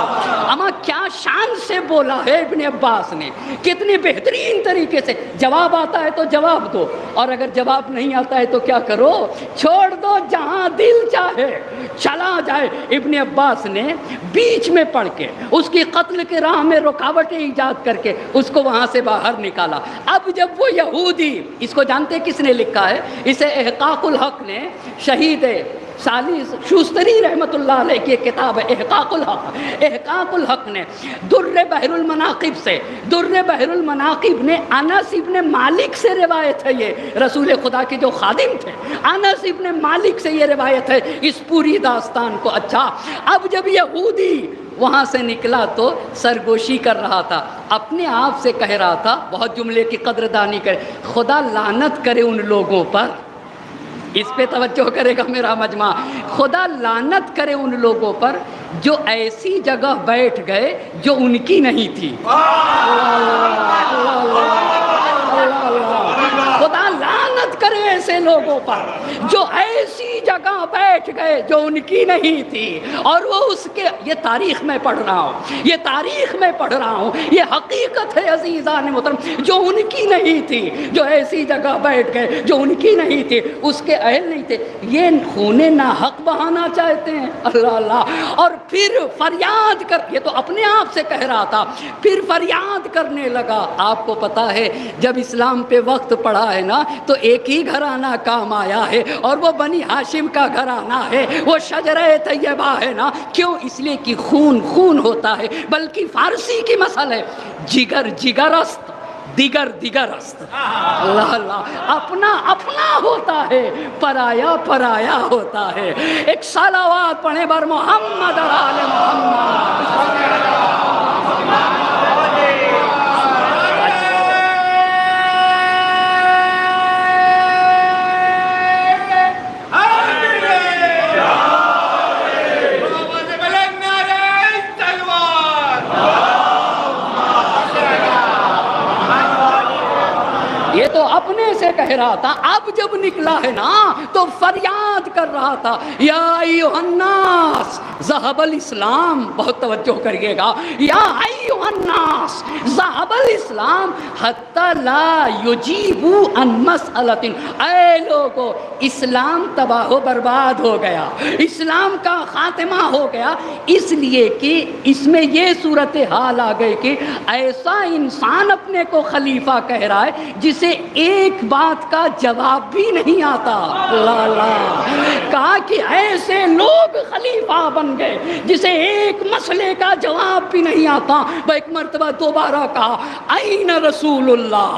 اما کیا شان سے بولا ہے ابن عباس نے، کتنی بہترین طریقے سے۔ جواب آتا ہے تو جواب دو، اور اگر جواب نہیں آتا ہے تو کیا کرو؟ چھوڑ دو، جہاں دل چاہے چلا جائے۔ ابن عباس نے بیچ میں پڑھ کے اس کی قتل کے راہ میں رکاوٹیں ایجاد کر کے اس کو وہاں سے باہر نکالا۔ اب جب وہ یہودی، اس کو جانتے کس نے لکھا ہے؟ اسے احقاق الحق نے، شہید سالس شوستری رحمۃ اللہ علیہ کی ایک کتاب ہے احقاق الحق۔ احقاق الحق نے در بحر المناقب سے، در بحر المناقب نے انس ابن مالک سے روایت ہے، یہ رسول خدا کے جو خادم تھے، انس ابن مالک سے یہ روایت ہے اس پوری داستان کو۔ اچھا اب جب یہودی وہاں سے نکلا تو سرگوشی کر رہا تھا، اپنے آپ سے کہہ رہا تھا، بہت جملے کی قدردانی کرے، خدا لعنت کرے ان لوگوں پر۔ اس پہ توجہ کرے گا میرا مجمع، خدا لعنت کرے ان لوگوں پر جو ایسی جگہ بیٹھ گئے جو ان کی نہیں تھی۔ خدا لعنت کرے ایسے لوگوں پر جو ایسی جگہ بیٹھ گئے جو ان کی نہیں تھی، اور وہ اس کے، یہ تاریخ میں پڑھ رہا ہوں، یہ تاریخ میں پڑھ رہا ہوں، یہ حقیقت ہے عزیزان محترم، جو ان کی نہیں تھی، جو ایسی جگہ بیٹھ گئے جو ان کی نہیں تھی، اس کے اہل نہیں تھے، یہ خون ناحق بہانا چاہتے ہیں۔ اللہ اللہ، اور پھر فریاد کر، یہ تو اپنے آپ سے کہہ رہا تھا، پھر فریاد کرنے لگا۔ آپ کو پتا ہے جب اسلام پہ وقت پڑا ہے نا تو ایک ہی گھرانہ کام آیا ہے، اور وہ بنی ہاشم کا گھرانہ ہے، وہ شجرہ طیبہ ہے نا۔ کیوں؟ اس لیے کہ خون خون ہوتا ہے، بلکہ فارسی کی مثل ہے، جگر جگرست دیگر دیگرست۔ اللہ اللہ، اپنا اپنا ہوتا ہے، پرایا پرایا ہوتا ہے۔ ایک صلوات پڑھیں بر محمد اور آل محمد۔ یہ تو اپنے سے کہہ رہا تھا، اب جب نکلا ہے نا تو فریاد کر رہا تھا، یا ایھا الناس ذہب الاسلام۔ بہت توجہ کریے گا، یا ایھا الناس ذہب الاسلام حتی لا یجیبوا عن مسئلۃ۔ اے لوگو، اسلام تباہ و برباد ہو گیا، اسلام کا خاتمہ ہو گیا، اس لیے کہ اس میں یہ صورتحال آ گئی کہ ایسا انسان اپنے کو خلیفہ کہہ رہا ہے جسے ایک بات کا جواب بھی نہیں آتا۔ اللہ اللہ، کہا کہ ایسے لوگ خلیفہ بن گئے جسے ایک مسئلے کا جواب بھی نہیں آتا۔ وہ ایک مرتبہ دوبارہ کہا، این رسول اللہ،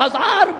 1000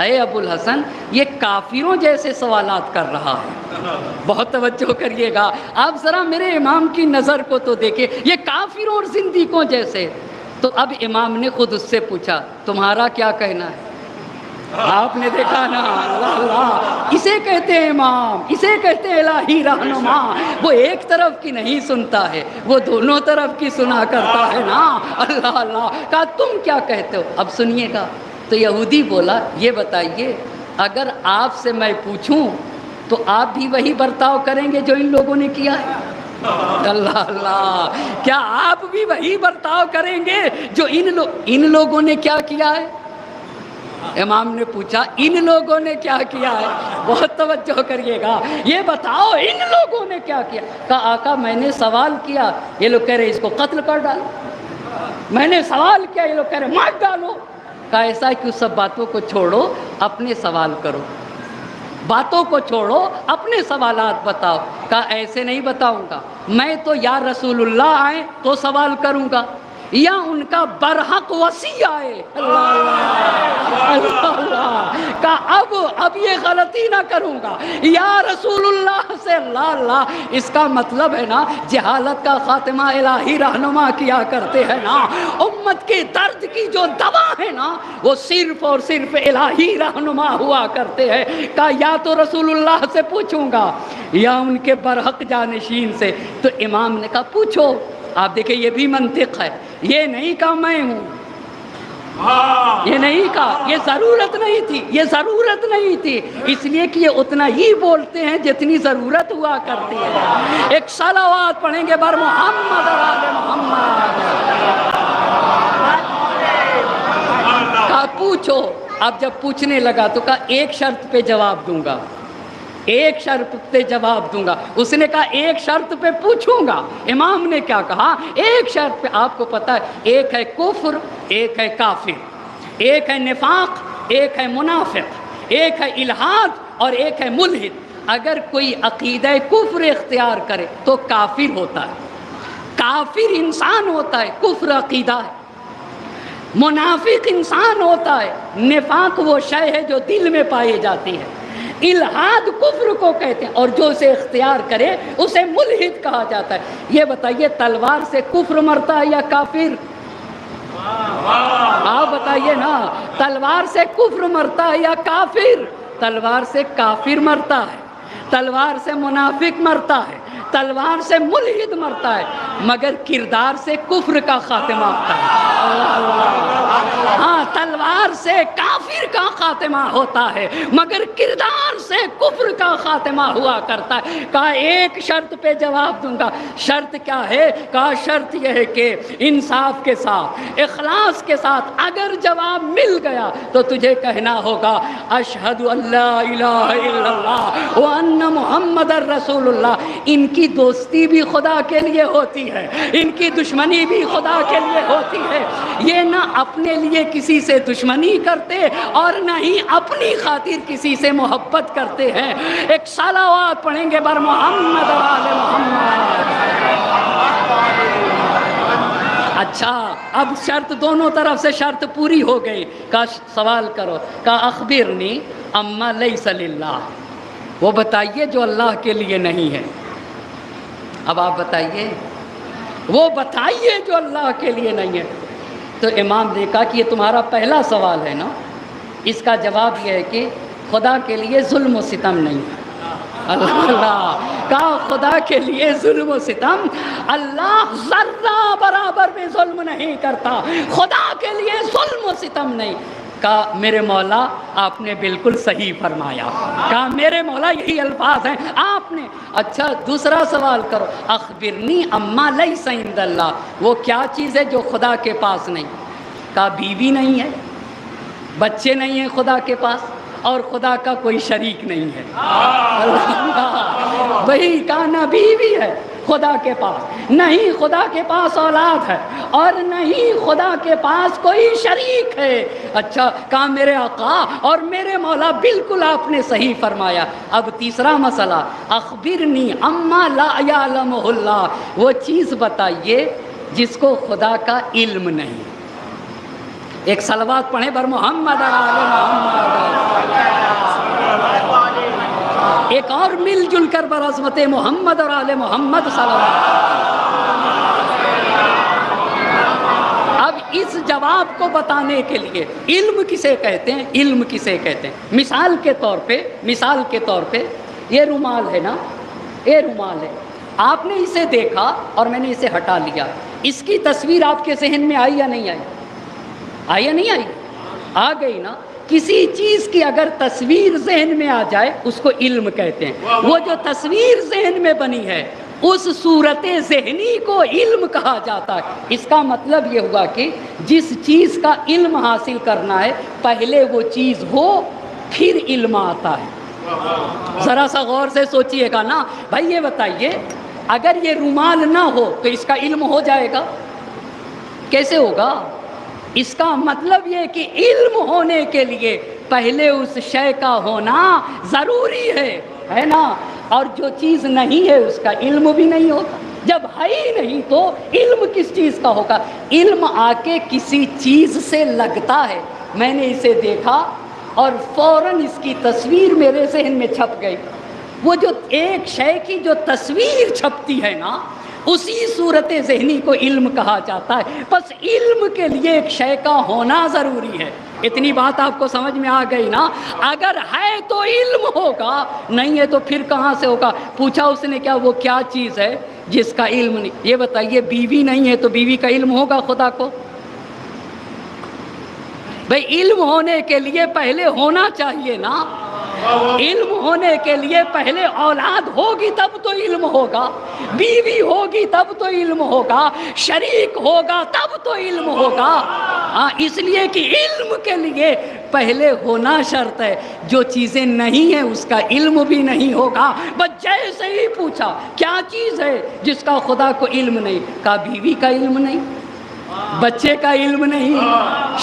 اے ابو الحسن یہ کافروں جیسے سوالات کر رہا ہے، بہت توجہ کریے گا آپ ذرا میرے امام کی نظر کو تو دیکھیں، یہ کافروں اور زندیقوں جیسے۔ تو اب امام نے خود اس سے پوچھا تمہارا کیا کہنا ہے؟ آپ نے دیکھا نا، اللہ اللہ، اسے کہتے ہیں امام، اسے کہتے ہیں الہی رہنما۔ وہ ایک طرف کی نہیں سنتا ہے، وہ دونوں طرف کی سنا کرتا ہے نا، اللہ اللہ۔ کہا تم کیا کہتے ہو؟ اب سنیے گا۔ تو یہودی بولا یہ بتائیے اگر آپ سے میں پوچھوں تو آپ بھی وہی برتاؤ کریں گے جو ان لوگوں نے کیا ہے؟ اللہ اللہ، کیا آپ بھی وہی برتاؤ کریں گے جو ان لوگوں نے کیا کیا ہے؟ امام نے پوچھا ان لوگوں نے کیا کیا ہے؟ بہت توجہ کریے گا، یہ بتاؤ ان لوگوں نے کیا کیا؟ کہا آقا میں نے سوال کیا، یہ لوگ کہہ رہے اس کو قتل کر ڈالو۔ میں نے سوال کیا، یہ لوگ کہہ رہے مار ڈالو۔ کہا ایسا کہ سب باتوں کو چھوڑو، اپنے سوال کرو، باتوں کو چھوڑو اپنے سوالات بتاؤ۔ کہا ایسے نہیں بتاؤں گا، میں تو یا رسول اللہ آئے تو سوال کروں گا یا ان کا برحق وصی آئے۔ اللہ اللہ اللہ، کہا اب یہ غلطی نہ کروں گا، یا رسول اللہ سے اللہ اللہ۔ اس کا مطلب ہے نا جہالت کا خاتمہ الہی رہنما کیا کرتے ہیں نا، امت کے درد کی جو دوا ہے نا وہ صرف اور صرف الہی رہنما ہوا کرتے ہیں۔ کہا یا تو رسول اللہ سے پوچھوں گا یا ان کے برحق جانشین سے۔ تو امام نے کہا پوچھو۔ آپ دیکھیں یہ بھی منطق ہے، یہ نہیں کہا میں ہوں، یہ نہیں کہا، یہ ضرورت نہیں تھی، یہ ضرورت نہیں تھی، اس لیے کہ یہ اتنا ہی بولتے ہیں جتنی ضرورت ہوا کرتی ہے۔ ایک صلوات پڑھیں گے بر محمد اور آل محمد۔ کہا پوچھو۔ اب جب پوچھنے لگا تو کہا ایک شرط پہ جواب دوں گا، ایک شرط پہ جواب دوں گا۔ اس نے کہا ایک شرط پہ پوچھوں گا۔ امام نے کیا کہا؟ ایک شرط پہ۔ آپ کو پتا ہے ایک ہے کفر، ایک ہے کافر، ایک ہے نفاق، ایک ہے منافق، ایک ہے الحاد اور ایک ہے ملحد۔ اگر کوئی عقیدہ کفر اختیار کرے تو کافر ہوتا ہے، کافر انسان ہوتا ہے، کفر عقیدہ ہے۔ منافق انسان ہوتا ہے، نفاق وہ شے ہے جو دل میں پائی جاتی ہے، الحاد کفر کو کہتے ہیں، اور جو اسے اختیار کرے اسے ملحد کہا جاتا ہے۔ یہ بتائیے تلوار سے کفر مرتا ہے یا کافر؟ آپ بتائیے نا، تلوار سے کفر مرتا ہے یا کافر؟ تلوار سے کافر مرتا ہے، تلوار سے منافق مرتا ہے، تلوار سے ملحد مرتا ہے، مگر کردار سے کفر کا خاتمہ ہوتا ہے۔ ہاں تلوار سے کافر کا خاتمہ ہوتا ہے مگر کردار سے کفر کا خاتمہ ہوا کرتا ہے۔ کہا ایک شرط پہ جواب دوں گا۔ شرط کیا ہے؟ کہا شرط یہ ہے کہ انصاف کے ساتھ، اخلاص کے ساتھ اگر جواب مل گیا تو تجھے کہنا ہوگا اشہد ان لا الہ الا اللہ وان محمد رسول اللہ۔ ان کی دوستی بھی خدا کے لیے ہوتی ہے، ان کی دشمنی بھی خدا کے لیے ہوتی ہے۔ یہ نہ اپنے لیے کسی سے دشمنی کرتے اور نہ ہی اپنی خاطر کسی سے محبت کرتے ہیں۔ ایک صلوات پڑھیں گے بر محمد و آل محمد۔ اچھا اب شرط دونوں طرف سے شرط پوری ہو گئی۔ کا سوال کرو، کا اخبرنی اما لیس للہ، وہ بتائیے جو اللہ کے لیے نہیں ہے۔ اب آپ بتائیے، وہ بتائیے جو اللہ کے لیے نہیں ہے۔ تو امام نے کہا کہ یہ تمہارا پہلا سوال ہے نا، اس کا جواب یہ ہے کہ خدا کے لیے ظلم و ستم نہیں ہے۔ اللہ کہا خدا کے لیے ظلم و ستم، اللہ ذرہ برابر بھی ظلم نہیں کرتا، خدا کے لیے ظلم و ستم نہیں۔ کہا میرے مولا آپ نے بالکل صحیح فرمایا، کہا میرے مولا یہی الفاظ ہیں آپ نے۔ اچھا دوسرا سوال کرو، اخبرنی اما لیس عند اللہ، وہ کیا چیز ہے جو خدا کے پاس نہیں؟ کہا بیوی نہیں ہے، بچے نہیں ہیں خدا کے پاس، اور خدا کا کوئی شریک نہیں ہے۔ اللہ وہی کہا نہ بیوی ہے خدا کے پاس، نہیں خدا کے پاس اولاد ہے، اور نہیں خدا کے پاس کوئی شریک ہے۔ اچھا کہا میرے آقا اور میرے مولا بالکل آپ نے صحیح فرمایا۔ اب تیسرا مسئلہ، اخبرنی اما لا یعلمہ اللہ، وہ چیز بتائیے جس کو خدا کا علم نہیں۔ ایک صلوات پڑھیں بر محمد اور آل محمد. ایک اور مل جل کر بر عظمت محمد اور آل محمد صلوات. اب اس جواب کو بتانے کے لیے علم کسے کہتے ہیں، علم کسے کہتے ہیں. مثال کے طور پہ یہ رومال ہے نا، یہ رومال ہے، آپ نے اسے دیکھا اور میں نے اسے ہٹا لیا. اس کی تصویر آپ کے ذہن میں آئی یا نہیں آئی؟ آئی یا نہیں آئی؟ آ گئی نا. کسی چیز کی اگر تصویر ذہن میں آ جائے اس کو علم کہتے ہیں. وہ جو تصویر ذہن میں بنی ہے اس صورت ذہنی کو علم کہا جاتا ہے. اس کا مطلب یہ ہوا کہ جس چیز کا علم حاصل کرنا ہے پہلے وہ چیز ہو پھر علم آتا ہے. ذرا سا غور سے سوچئے گا نا بھائی. یہ بتائیے اگر یہ رومال نہ ہو تو اس کا علم ہو جائے گا؟ کیسے ہوگا؟ اس کا مطلب یہ کہ علم ہونے کے لیے پہلے اس شے کا ہونا ضروری ہے نا. اور جو چیز نہیں ہے اس کا علم بھی نہیں ہوتا. جب ہے ہی نہیں تو علم کس چیز کا ہوگا؟ علم آ کے کسی چیز سے لگتا ہے. میں نے اسے دیکھا اور فوراً اس کی تصویر میرے ذہن میں چھپ گئی. وہ جو ایک شے کی جو تصویر چھپتی ہے نا اسی صورت ذہنی کو علم کہا جاتا ہے. بس علم کے لیے ایک شے کا ہونا ضروری ہے. اتنی بات آپ کو سمجھ میں آ گئی نا. اگر ہے تو علم ہوگا، نہیں ہے تو پھر کہاں سے ہوگا؟ پوچھا اس نے کیا وہ کیا چیز ہے جس کا علم نہیں؟ یہ بتائیے بیوی نہیں ہے تو بیوی کا علم ہوگا خدا کو؟ بھئی علم ہونے کے لیے پہلے ہونا چاہیے نا. علم ہونے کے لیے پہلے اولاد ہوگی تب تو علم ہوگا، بیوی ہوگی تب تو علم ہوگا، شریک ہوگا تب تو علم ہوگا. اس لیے کہ علم کے لیے پہلے ہونا شرط ہے. جو چیزیں نہیں ہیں اس کا علم بھی نہیں ہوگا. بس جیسے ہی پوچھا کیا چیز ہے جس کا خدا کو علم نہیں، کہا بیوی کا علم نہیں، بچے کا علم نہیں،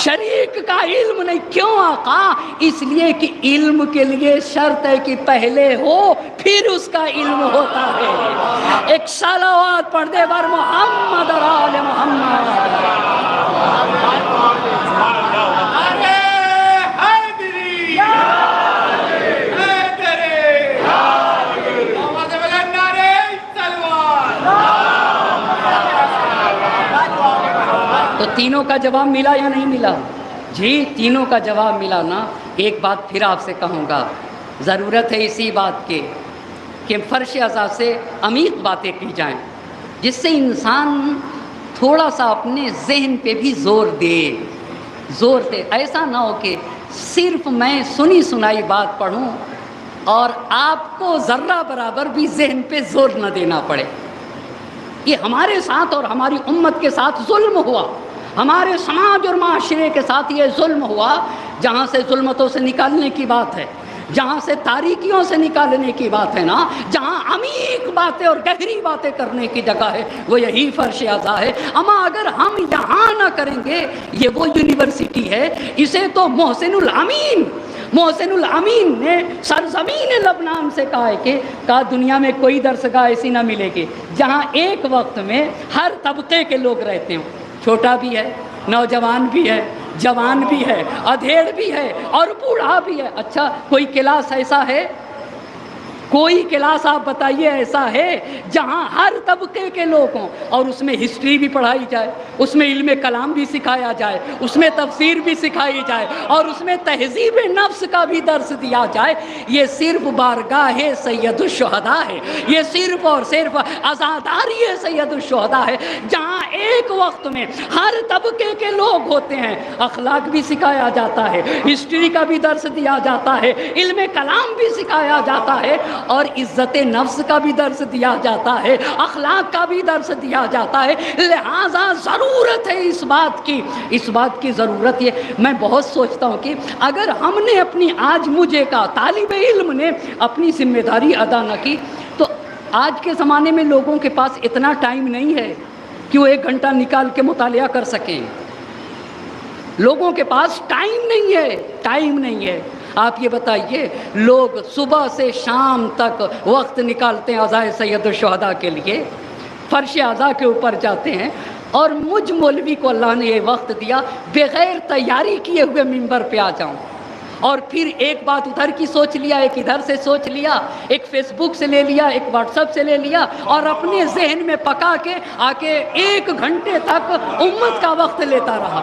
شریک کا علم نہیں. کیوں آقا؟ اس لیے کہ علم کے لیے شرط ہے کہ پہلے ہو پھر اس کا علم ہوتا ہے. ایک صلوات پڑھ دے بر محمد اور آل محمد. تو تینوں کا جواب ملا یا نہیں ملا؟ جی تینوں کا جواب ملا نا. ایک بات پھر آپ سے کہوں گا، ضرورت ہے اسی بات کی کہ فرش ازا سے عمیق باتیں کی جائیں جس سے انسان تھوڑا سا اپنے ذہن پہ بھی زور دے. ایسا نہ ہو کہ صرف میں سنی سنائی بات پڑھوں اور آپ کو ذرہ برابر بھی ذہن پہ زور نہ دینا پڑے. یہ ہمارے ساتھ اور ہماری امت کے ساتھ ظلم ہوا، ہمارے سماج اور معاشرے کے ساتھ یہ ظلم ہوا. جہاں سے ظلمتوں سے نکالنے کی بات ہے، جہاں سے تاریکیوں سے نکالنے کی بات ہے نا، جہاں عمیق باتیں اور گہری باتیں کرنے کی جگہ ہے وہ یہی فرش ازا ہے. اما اگر ہم یہاں نہ کریں گے، یہ وہ یونیورسٹی ہے، اسے تو محسن الامین نے سرزمین لبنان سے کہا ہے کہ دنیا میں کوئی درسگاہ ایسی نہ ملے گی جہاں ایک وقت میں ہر طبقے کے لوگ رہتے ہوں. چھوٹا بھی ہے، نوجوان بھی ہے، جوان بھی ہے، ادھیڑ بھی ہے اور بوڑھا بھی ہے. اچھا کوئی کلاس ایسا ہے؟ کوئی کلاس آپ بتائیے ایسا ہے جہاں ہر طبقے کے لوگ ہوں اور اس میں ہسٹری بھی پڑھائی جائے، اس میں علم کلام بھی سکھایا جائے، اس میں تفسیر بھی سکھائی جائے اور اس میں تہذیب نفس کا بھی درس دیا جائے؟ یہ صرف بارگاہ سید الشہداء ہے، یہ صرف اور صرف عزاداری سید الشہداء ہے جہاں ایک وقت میں ہر طبقے کے لوگ ہوتے ہیں. اخلاق بھی سکھایا جاتا ہے، ہسٹری کا بھی درس دیا جاتا ہے، علم کلام بھی سکھایا جاتا ہے اور عزت نفس کا بھی درس دیا جاتا ہے، اخلاق کا بھی درس دیا جاتا ہے. لہذا ضرورت ہے اس بات کی ضرورت یہ. میں بہت سوچتا ہوں کہ اگر ہم نے اپنی آج مجھے کا طالب علم نے اپنی ذمہ داری ادا نہ کی تو آج کے زمانے میں لوگوں کے پاس اتنا ٹائم نہیں ہے کہ وہ 1 گھنٹہ نکال کے مطالعہ کر سکیں. لوگوں کے پاس ٹائم نہیں ہے. آپ یہ بتائیے لوگ صبح سے شام تک وقت نکالتے ہیں عزائے سید الشہداء کے لیے، فرش ازا کے اوپر جاتے ہیں اور مجھ مولوی کو اللہ نے یہ وقت دیا بغیر تیاری کیے ہوئے منبر پہ آ جاؤں، اور پھر ایک بات ادھر کی سوچ لیا، ایک ادھر سے سوچ لیا، ایک فیس بک سے لے لیا، ایک واٹس ایپ سے لے لیا، اور اپنے ذہن میں پکا کے آ کے 1 گھنٹے تک امت کا وقت لیتا رہا۔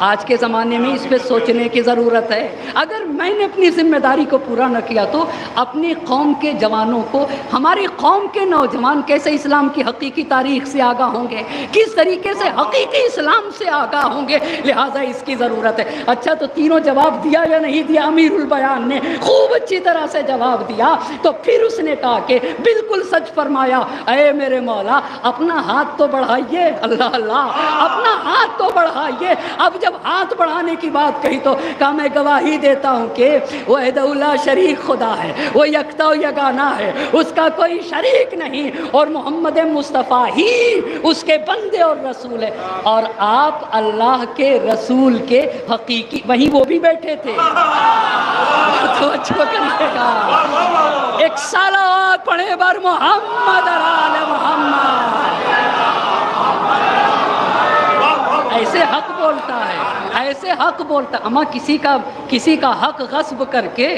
آج کے زمانے میں اس پہ سوچنے کی ضرورت ہے۔ اگر میں نے اپنی ذمہ داری کو پورا نہ کیا تو اپنی قوم کے جوانوں کو، ہماری قوم کے نوجوان کیسے اسلام کی حقیقی تاریخ سے آگاہ ہوں گے، کس طریقے سے حقیقی اسلام سے آگاہ ہوں گے، لہٰذا اس کی ضرورت ہے۔ اچھا تو تینوں جواب دیا یا نہیں دیا؟ امیر البیان نے خوب اچھی طرح سے جواب دیا۔ تو پھر اس نے کہا کہ بالکل سچ فرمایا، اے میرے مولا اپنا ہاتھ تو بڑھائیے، اللہ اللہ اپنا ہاتھ تو بڑھائیے۔ اب جب ہاتھ بڑھانے کی بات کہی تو کہا میں گواہی دیتا ہوں کہ وحدہ لا شریک خدا ہے، وہ یکتا و یگانہ ہے، اس کا کوئی شریک نہیں، اور محمد مصطفیٰ ہی اس کے بندے اور رسول ہے۔ اور آپ اللہ کے رسول کے حقیقی، وہیں وہ بھی بیٹھے تھے، توجہ کریے گا، ایک صلوات پڑھے بر محمد اور آل محمد۔ ایسے حق بولتا ہے، ایسے حق بولتا ہے۔ اما کسی کا حق غصب کر کے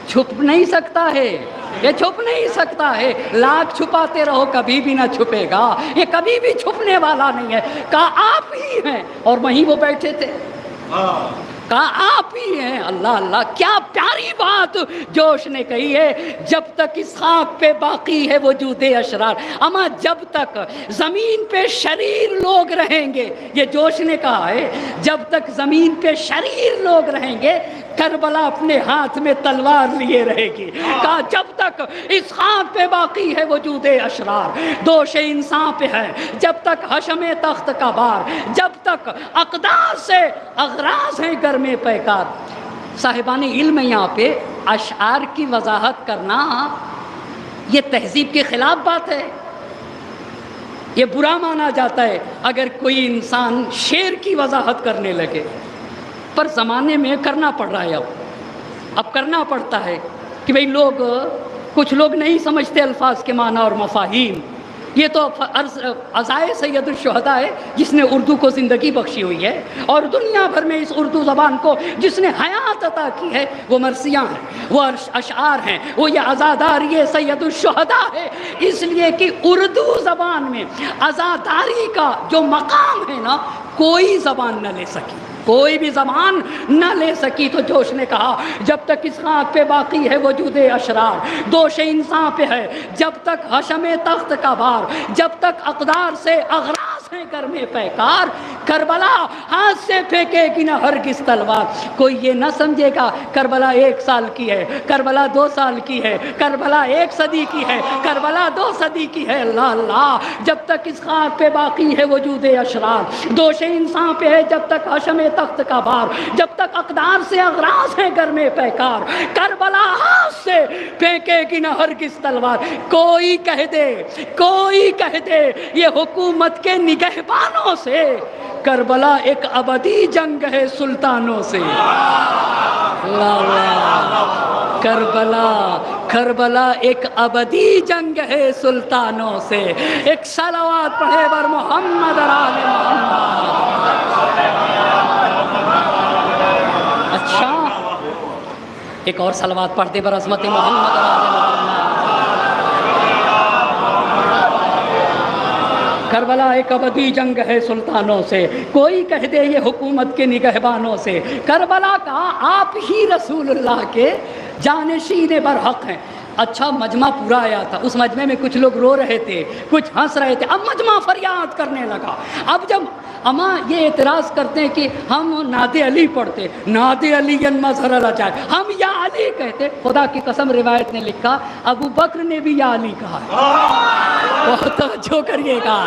چھپ نہیں سکتا ہے، یہ چھپ نہیں سکتا ہے۔ لاکھ چھپاتے رہو کبھی بھی نہ چھپے گا، یہ کبھی بھی چھپنے والا نہیں ہے۔ کہا آپ ہی ہیں، اور وہیں وہ بیٹھے تھے، کہا آپ ہی ہیں۔ اللہ اللہ کیا پیاری بات جوش نے کہی ہے، جب تک اس خاک پہ باقی ہے وجود اشرار، اما جب تک زمین پہ شریر لوگ رہیں گے، یہ جوش نے کہا ہے، جب تک زمین پہ شریر لوگ رہیں گے کربلا اپنے ہاتھ میں تلوار لیے رہے گی۔ کہا جب تک اس خاک پہ باقی ہے وجود اشرار، دوش انسان پہ ہے جب تک حشم تخت کا بار، جب تک اقدار سے اغراض ہیں گر میں پیکار۔ صاحبان علم یہاں پہ اشعار کی وضاحت کرنا یہ تہذیب کے خلاف بات ہے، یہ برا مانا جاتا ہے اگر کوئی انسان شعر کی وضاحت کرنے لگے، پر زمانے میں کرنا پڑ رہا ہے، اب کرنا پڑتا ہے کہ بھئی کچھ لوگ نہیں سمجھتے الفاظ کے معنی اور مفاہیم۔ یہ تو عزائے سید الشہداء ہے جس نے اردو کو زندگی بخشی ہوئی ہے، اور دنیا بھر میں اس اردو زبان کو جس نے حیات عطا کی ہے وہ مرثیاں ہیں، وہ اشعار ہیں، وہ یہ عزاداری سید الشہداء ہے، اس لیے کہ اردو زبان میں عزاداری کا جو مقام ہے نا کوئی زبان نہ لے سکی، کوئی بھی زبان نہ لے سکی۔ تو جوش نے کہا جب تک اس خاک پہ باقی ہے وجود اشرار، دوش انسان پہ ہے جب تک حشم تخت کا بار، جب تک اقدار سے اغراض ہیں گر میں پیکار، کربلا ہاتھ سے پھینکے گی نہ ہرگز تلوار۔ کوئی یہ نہ سمجھے گا کربلا 1 سال کی ہے، کربلا 2 سال کی ہے، کربلا 1 صدی کی ہے، کربلا 2 صدی کی ہے۔ اللہ اللہ جب تک اس خاک پہ باقی ہے وجود اشرار، دوش انسان پہ ہے جب تک حشم تخت کا بار، جب تک اقدار سے اغراض ہیں گر میں پیکار، کربلا ہاتھ سے پھینکے گی نہ ہرگز تلوار۔ کوئی کہہ دے یہ حکومت کے نگہبانوں سے، کربلا ایک ابدی جنگ ہے سلطانوں سے۔ کربلا ایک ابدی جنگ ہے سلطانوں سے۔ ایک صلوات پڑھے بر محمد اور آل محمد۔ اچھا ایک اور صلوات پڑھ دے بر عظمت محمد اور آل محمد۔ کربلا ایک ابدی جنگ ہے سلطانوں سے، کوئی کہہ دے یہ حکومت کے نگہبانوں سے، کربلا کا آپ ہی رسول اللہ کے جانشین برحق ہیں۔ اچھا مجمع پورا آیا تھا، اس مجمع میں کچھ لوگ رو رہے تھے، کچھ ہنس رہے تھے، اب مجمع فریاد کرنے لگا۔ اب جب اما یہ اعتراض کرتے ہیں کہ ہم نعت علی پڑھتے، نعت علی مظہر العجائب، ہم یا علی کہتے، خدا کی قسم روایت نے لکھا ابو بکر نے بھی یا علی کہا ہے۔ بہت توجہ کریے گا،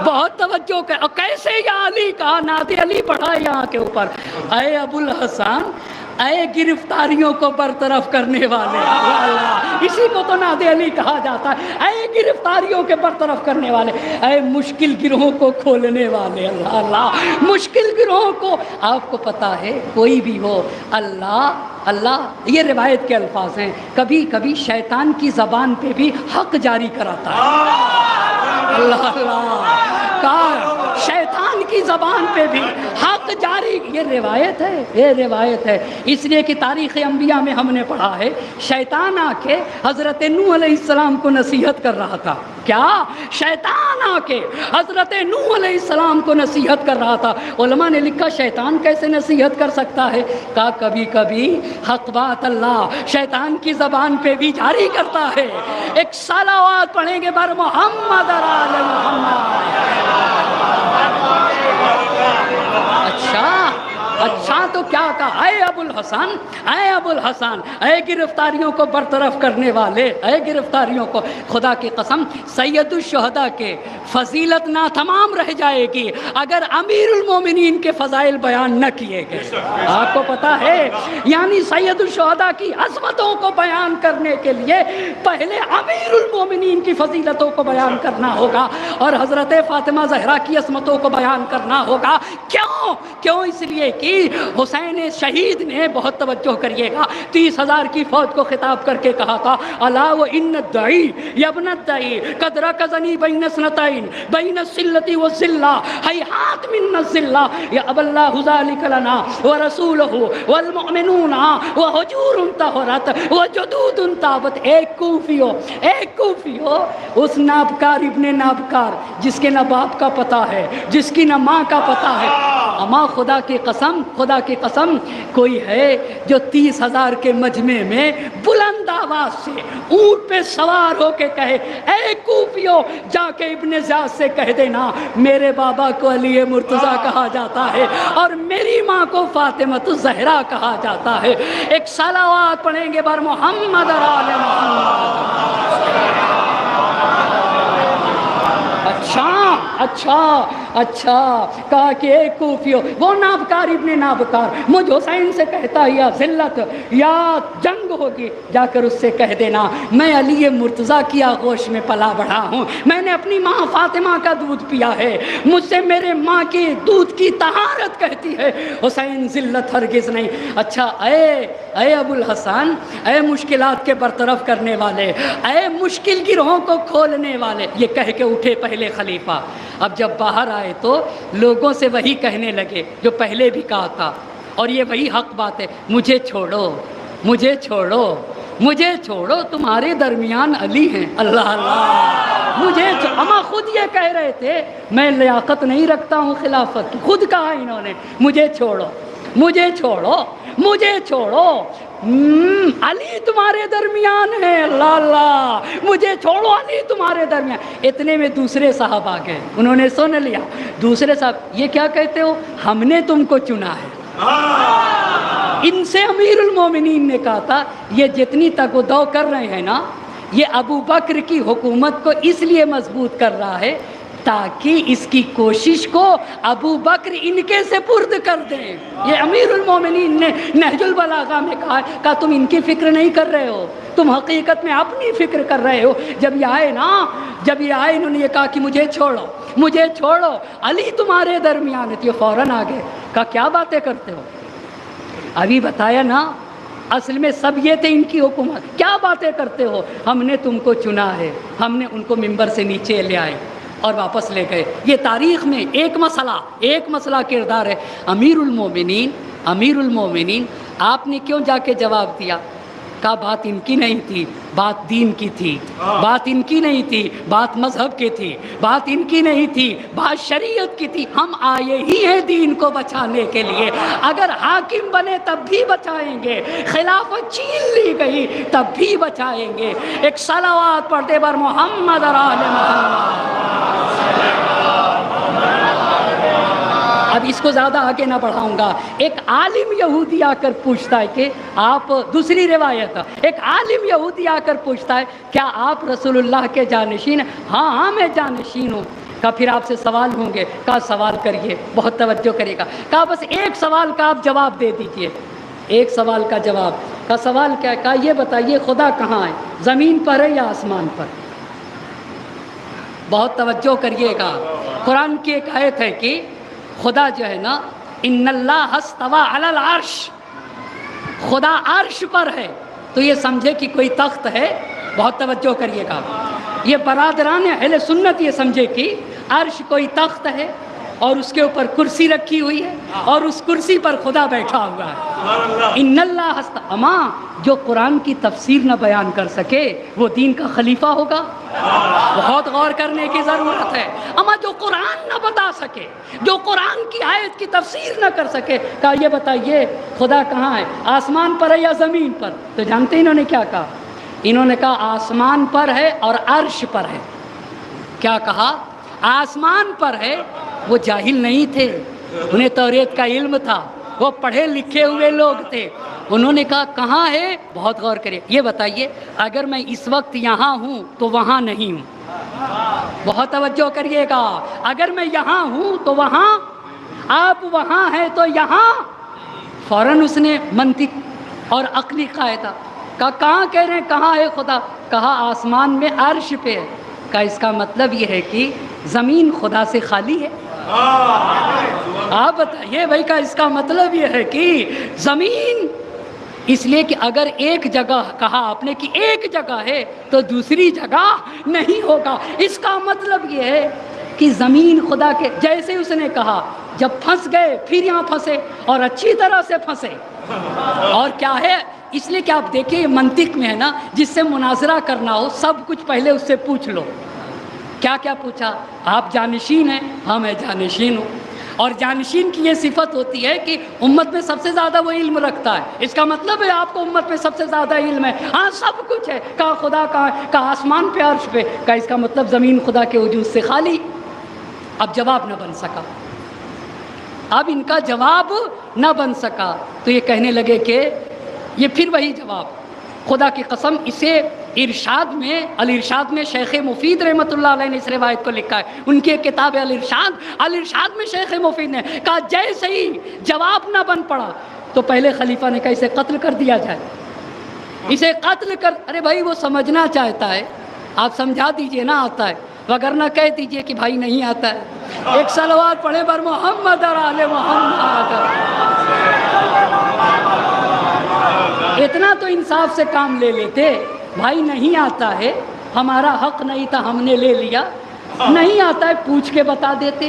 بہت توجہ کر، اور کیسے یا علی کہا؟ نعت علی پڑھا یہاں کے اوپر، اے ابو الحسن اے گرفتاریوں کو برطرف کرنے والے، اللہ اسی کو تو نعت علی کہا جاتا ہے، اے گرفتاریوں کے برطرف کرنے والے، اے مشکل گروہوں کو کھولنے والے، اللہ اللہ مشکل گروہوں کو۔ آپ کو پتا ہے کوئی بھی ہو، اللہ یہ روایت کے الفاظ ہیں، کبھی کبھی شیطان کی زبان پہ بھی حق جاری کراتا ہے۔ اللہ اللہ کی زبان پہ بھی حق جاری. یہ روایت ہے، یہ روایت ہے. اس لیے کہ تاریخ انبیاء میں ہم نے پڑھا ہے شیطان آ کے حضرت نوح علیہ السلام کو نصیحت کر رہا تھا. کیا؟ شیطان آ کے حضرت نوح علیہ السلام کو نصیحت کر رہا تھا. علماء نے لکھا شیطان کیسے نصیحت کر سکتا ہے؟ کہا کبھی کبھی حق بات اللہ شیطان کی زبان پہ بھی جاری کرتا ہے. ایک صلوات پڑھیں گے بر محمد اور آل محمد. اچھا تو کیا کہا؟ اے ابو الحسن، اے ابو الحسن، اے گرفتاریوں کو برطرف کرنے والے، اے گرفتاریوں کو، خدا کی قسم سید الشہداء کے فضیلت ناتمام رہ جائے گی اگر امیر المومنین کے فضائل بیان نہ کیے گئے. آپ کو پتا ہے یعنی سید الشہداء کی عظمتوں کو بیان کرنے کے لیے پہلے امیر المومنین کی فضیلتوں کو بیان کرنا ہوگا اور حضرت فاطمہ زہرا کی عظمتوں کو بیان کرنا ہوگا. کیوں؟ اس لیے کہ حسین شہید نے، بہت توجہ کریے گا، 30,000 کی فوج کو خطاب کر کے کہا تھا الا وان الدعی یا ابن الدعی قد رکزنی بین اثنتین بین الذلۃ والذلہ ہیہات من الذلہ یا اب اللہ ذلک لنا ورسولہ والمؤمنون وحجور طہرت وجدود طابت. ایک کوفیو اس نابکار ابن نابکار جس کے نہ باپ کا پتہ ہے، جس کی نہ ماں کا پتہ ہے، اما خدا کی قسم کوئی ہے جو 30,000 کے مجمع میں بلند آواز سے اونٹ پہ سوار ہو کے کہے اے کوفیو جا کے ابن زیاد سے کہہ دینا میرے بابا کو علی مرتضیٰ کہا جاتا ہے اور میری ماں کو فاطمہ الزہرا کہا جاتا ہے. ایک صلوات پڑھیں گے بر محمد اور آل محمد. اچھا کہا کہ ایک کوفیو وہ نابکار ابن نابکار مجھ حسین سے کہتا ہے یا ذلت یا جنگ ہوگی، جا کر اس سے کہہ دینا میں علی مرتضیٰ کی آغوش میں پلا بڑھا ہوں، میں نے اپنی ماں فاطمہ کا دودھ پیا ہے، مجھ سے میرے ماں کے دودھ کی طہارت کہتی ہے. حسین ذلت ہرگز نہیں. اچھا اے ابو الحسن، اے مشکلات کے برطرف کرنے والے، اے مشکل گروہوں کو کھولنے والے، یہ کہہ کے اٹھے پہلے خلیفہ. اب جب باہر آئے تو لوگوں سے وہی کہنے لگے جو پہلے بھی کہا تھا اور یہ وہی حق بات ہے، مجھے چھوڑو تمہارے درمیان علی ہیں. اللہ اما خود یہ کہہ رہے تھے میں لیاقت نہیں رکھتا ہوں خلافت کی، خود کہا انہوں نے مجھے چھوڑو علی تمہارے درمیان ہے. اللہ مجھے چھوڑو علی تمہارے درمیان. اتنے میں دوسرے صاحب آ گئے، انہوں نے سن لیا. دوسرے صاحب یہ کیا کہتے ہو؟ ہم نے تم کو چنا ہے. ان سے امیر المومنین نے کہا تھا یہ جتنی تگ و دو کر رہے ہیں نا یہ ابو بکر کی حکومت کو اس لیے مضبوط کر رہا ہے تاکہ اس کی کوشش کو ابو بکر ان کے سپرد کر دیں. یہ امیر المومنین نے نہج البلاغہ میں کہا تم ان کی فکر نہیں کر رہے ہو، تم حقیقت میں اپنی فکر کر رہے ہو. جب یہ آئے انہوں نے یہ کہا کہ مجھے چھوڑو علی تمہارے درمیان ہے. یہ فوراً آ گئے، کہا کیا باتیں کرتے ہو؟ ابھی بتایا نا اصل میں سب یہ تھے ان کی حکومت. کیا باتیں کرتے ہو؟ ہم نے تم کو چنا ہے. ہم نے ان کو ممبر سے نیچے لے آئے اور واپس لے گئے. یہ تاریخ میں ایک مسئلہ کردار ہے. امیر المومنین آپ نے کیوں جا کے جواب دیا؟ کہا بات ان کی نہیں تھی، بات دین کی تھی. بات ان کی نہیں تھی، بات مذہب کی تھی. بات ان کی نہیں تھی، بات شریعت کی تھی. ہم آئے ہی ہیں دین کو بچانے کے لیے. اگر حاکم بنے تب بھی بچائیں گے، خلافت چھین لی گئی تب بھی بچائیں گے. ایک صلوات پڑھتے بر محمد اور آل محمد. اب اس کو زیادہ آگے نہ بڑھاؤں گا. ایک عالم یہودی آ کر پوچھتا ہے کہ آپ، دوسری روایت، ایک عالم یہودی آ کر پوچھتا ہے کیا آپ رسول اللہ کے جانشین ہیں؟ ہاں میں جانشین ہوں. کہا پھر آپ سے سوال ہوں گے. کہا سوال کریے، بہت توجہ کرے گا. کہا بس ایک سوال کا آپ جواب دے دیجئے. ایک سوال کا جواب. کہا سوال کیا ہے؟ کہا یہ بتائیے خدا کہاں ہے، زمین پر ہے یا آسمان پر؟ بہت توجہ کریے گا. قرآن کی ایک آیت ہے کہ خدا جو ہے نا ان اللہ استوى علی العرش، خدا عرش پر ہے. تو یہ سمجھے کہ کوئی تخت ہے. بہت توجہ کریے گا. یہ برادران اہل سنت یہ سمجھے کہ عرش کوئی تخت ہے اور اس کے اوپر کرسی رکھی ہوئی ہے اور اس کرسی پر خدا بیٹھا ہوا ہے. ان اللہ اما جو قرآن کی تفسیر نہ بیان کر سکے وہ دین کا خلیفہ ہوگا؟ بہت غور کرنے کی ضرورت ہے. اما جو قرآن نہ بتا سکے، جو قرآن کی آیت کی تفسیر نہ کر سکے، کہا یہ بتائیے خدا کہاں ہے، آسمان پر ہے یا زمین پر؟ تو جانتے انہوں نے کیا کہا؟ انہوں نے کہا آسمان پر ہے اور عرش پر ہے. کیا کہا؟ آسمان پر ہے. وہ جاہل نہیں تھے، انہیں توریت کا علم تھا، وہ پڑھے لکھے ہوئے لوگ تھے. انہوں نے کہا کہاں ہے؟ بہت غور کریں. یہ بتائیے اگر میں اس وقت یہاں ہوں تو وہاں نہیں ہوں. بہت توجہ کریے گا. اگر میں یہاں ہوں تو وہاں، آپ وہاں ہیں تو یہاں. فوراً اس نے منطق اور عقلی قاعدہ کہا کہاں کہہ رہے ہیں، کہاں ہے خدا؟ کہا آسمان میں عرش پہ ہے. کہا اس کا مطلب یہ ہے کہ زمین خدا سے خالی ہے. آپ بتائیے بھائی، کا اس کا مطلب یہ ہے کہ زمین، اس لیے کہ اگر ایک جگہ کہا آپ نے کہ ایک جگہ ہے تو دوسری جگہ نہیں ہوگا. اس کا مطلب یہ ہے کہ زمین خدا کے، جیسے اس نے کہا جب پھنس گئے پھر یہاں پھنسے اور اچھی طرح سے پھنسے. اور کیا ہے، اس لیے کہ آپ دیکھیں منطق میں ہے نا، جس سے مناظرہ کرنا ہو سب کچھ پہلے اس سے پوچھ لو. کیا کیا پوچھا؟ آپ جانشین ہیں؟ ہاں میں جانشین ہوں. اور جانشین کی یہ صفت ہوتی ہے کہ امت میں سب سے زیادہ وہ علم رکھتا ہے. اس کا مطلب ہے آپ کو امت میں سب سے زیادہ علم ہے. ہاں سب کچھ ہے. کہا خدا کہاں ہے؟ کہا آسمان پہ عرش پہ. کہا اس کا مطلب زمین خدا کے وجود سے خالی. اب جواب نہ بن سکا، اب ان کا جواب نہ بن سکا تو یہ کہنے لگے کہ یہ پھر وہی جواب، خدا کی قسم. اسے ارشاد میں، الارشاد میں شیخ مفید رحمۃ اللہ علیہ نے اس روایت کو لکھا ہے. ان کی ایک کتاب ہے الارشاد میں شیخ مفید نے کہا جیسے ہی جواب نہ بن پڑا تو پہلے خلیفہ نے کہا اسے قتل کر دیا جائے، اسے قتل کر. ارے بھائی وہ سمجھنا چاہتا ہے، آپ سمجھا دیجئے نا آتا ہے، وگرنہ کہہ دیجئے کہ بھائی نہیں آتا ہے. ایک صلوات پڑھے بر محمد اور آل محمد. اتنا تو انصاف سے کام لے لیتے. بھائی نہیں آتا ہے، ہمارا حق نہیں تھا ہم نے لے لیا. نہیں آتا ہے پوچھ کے بتا دیتے،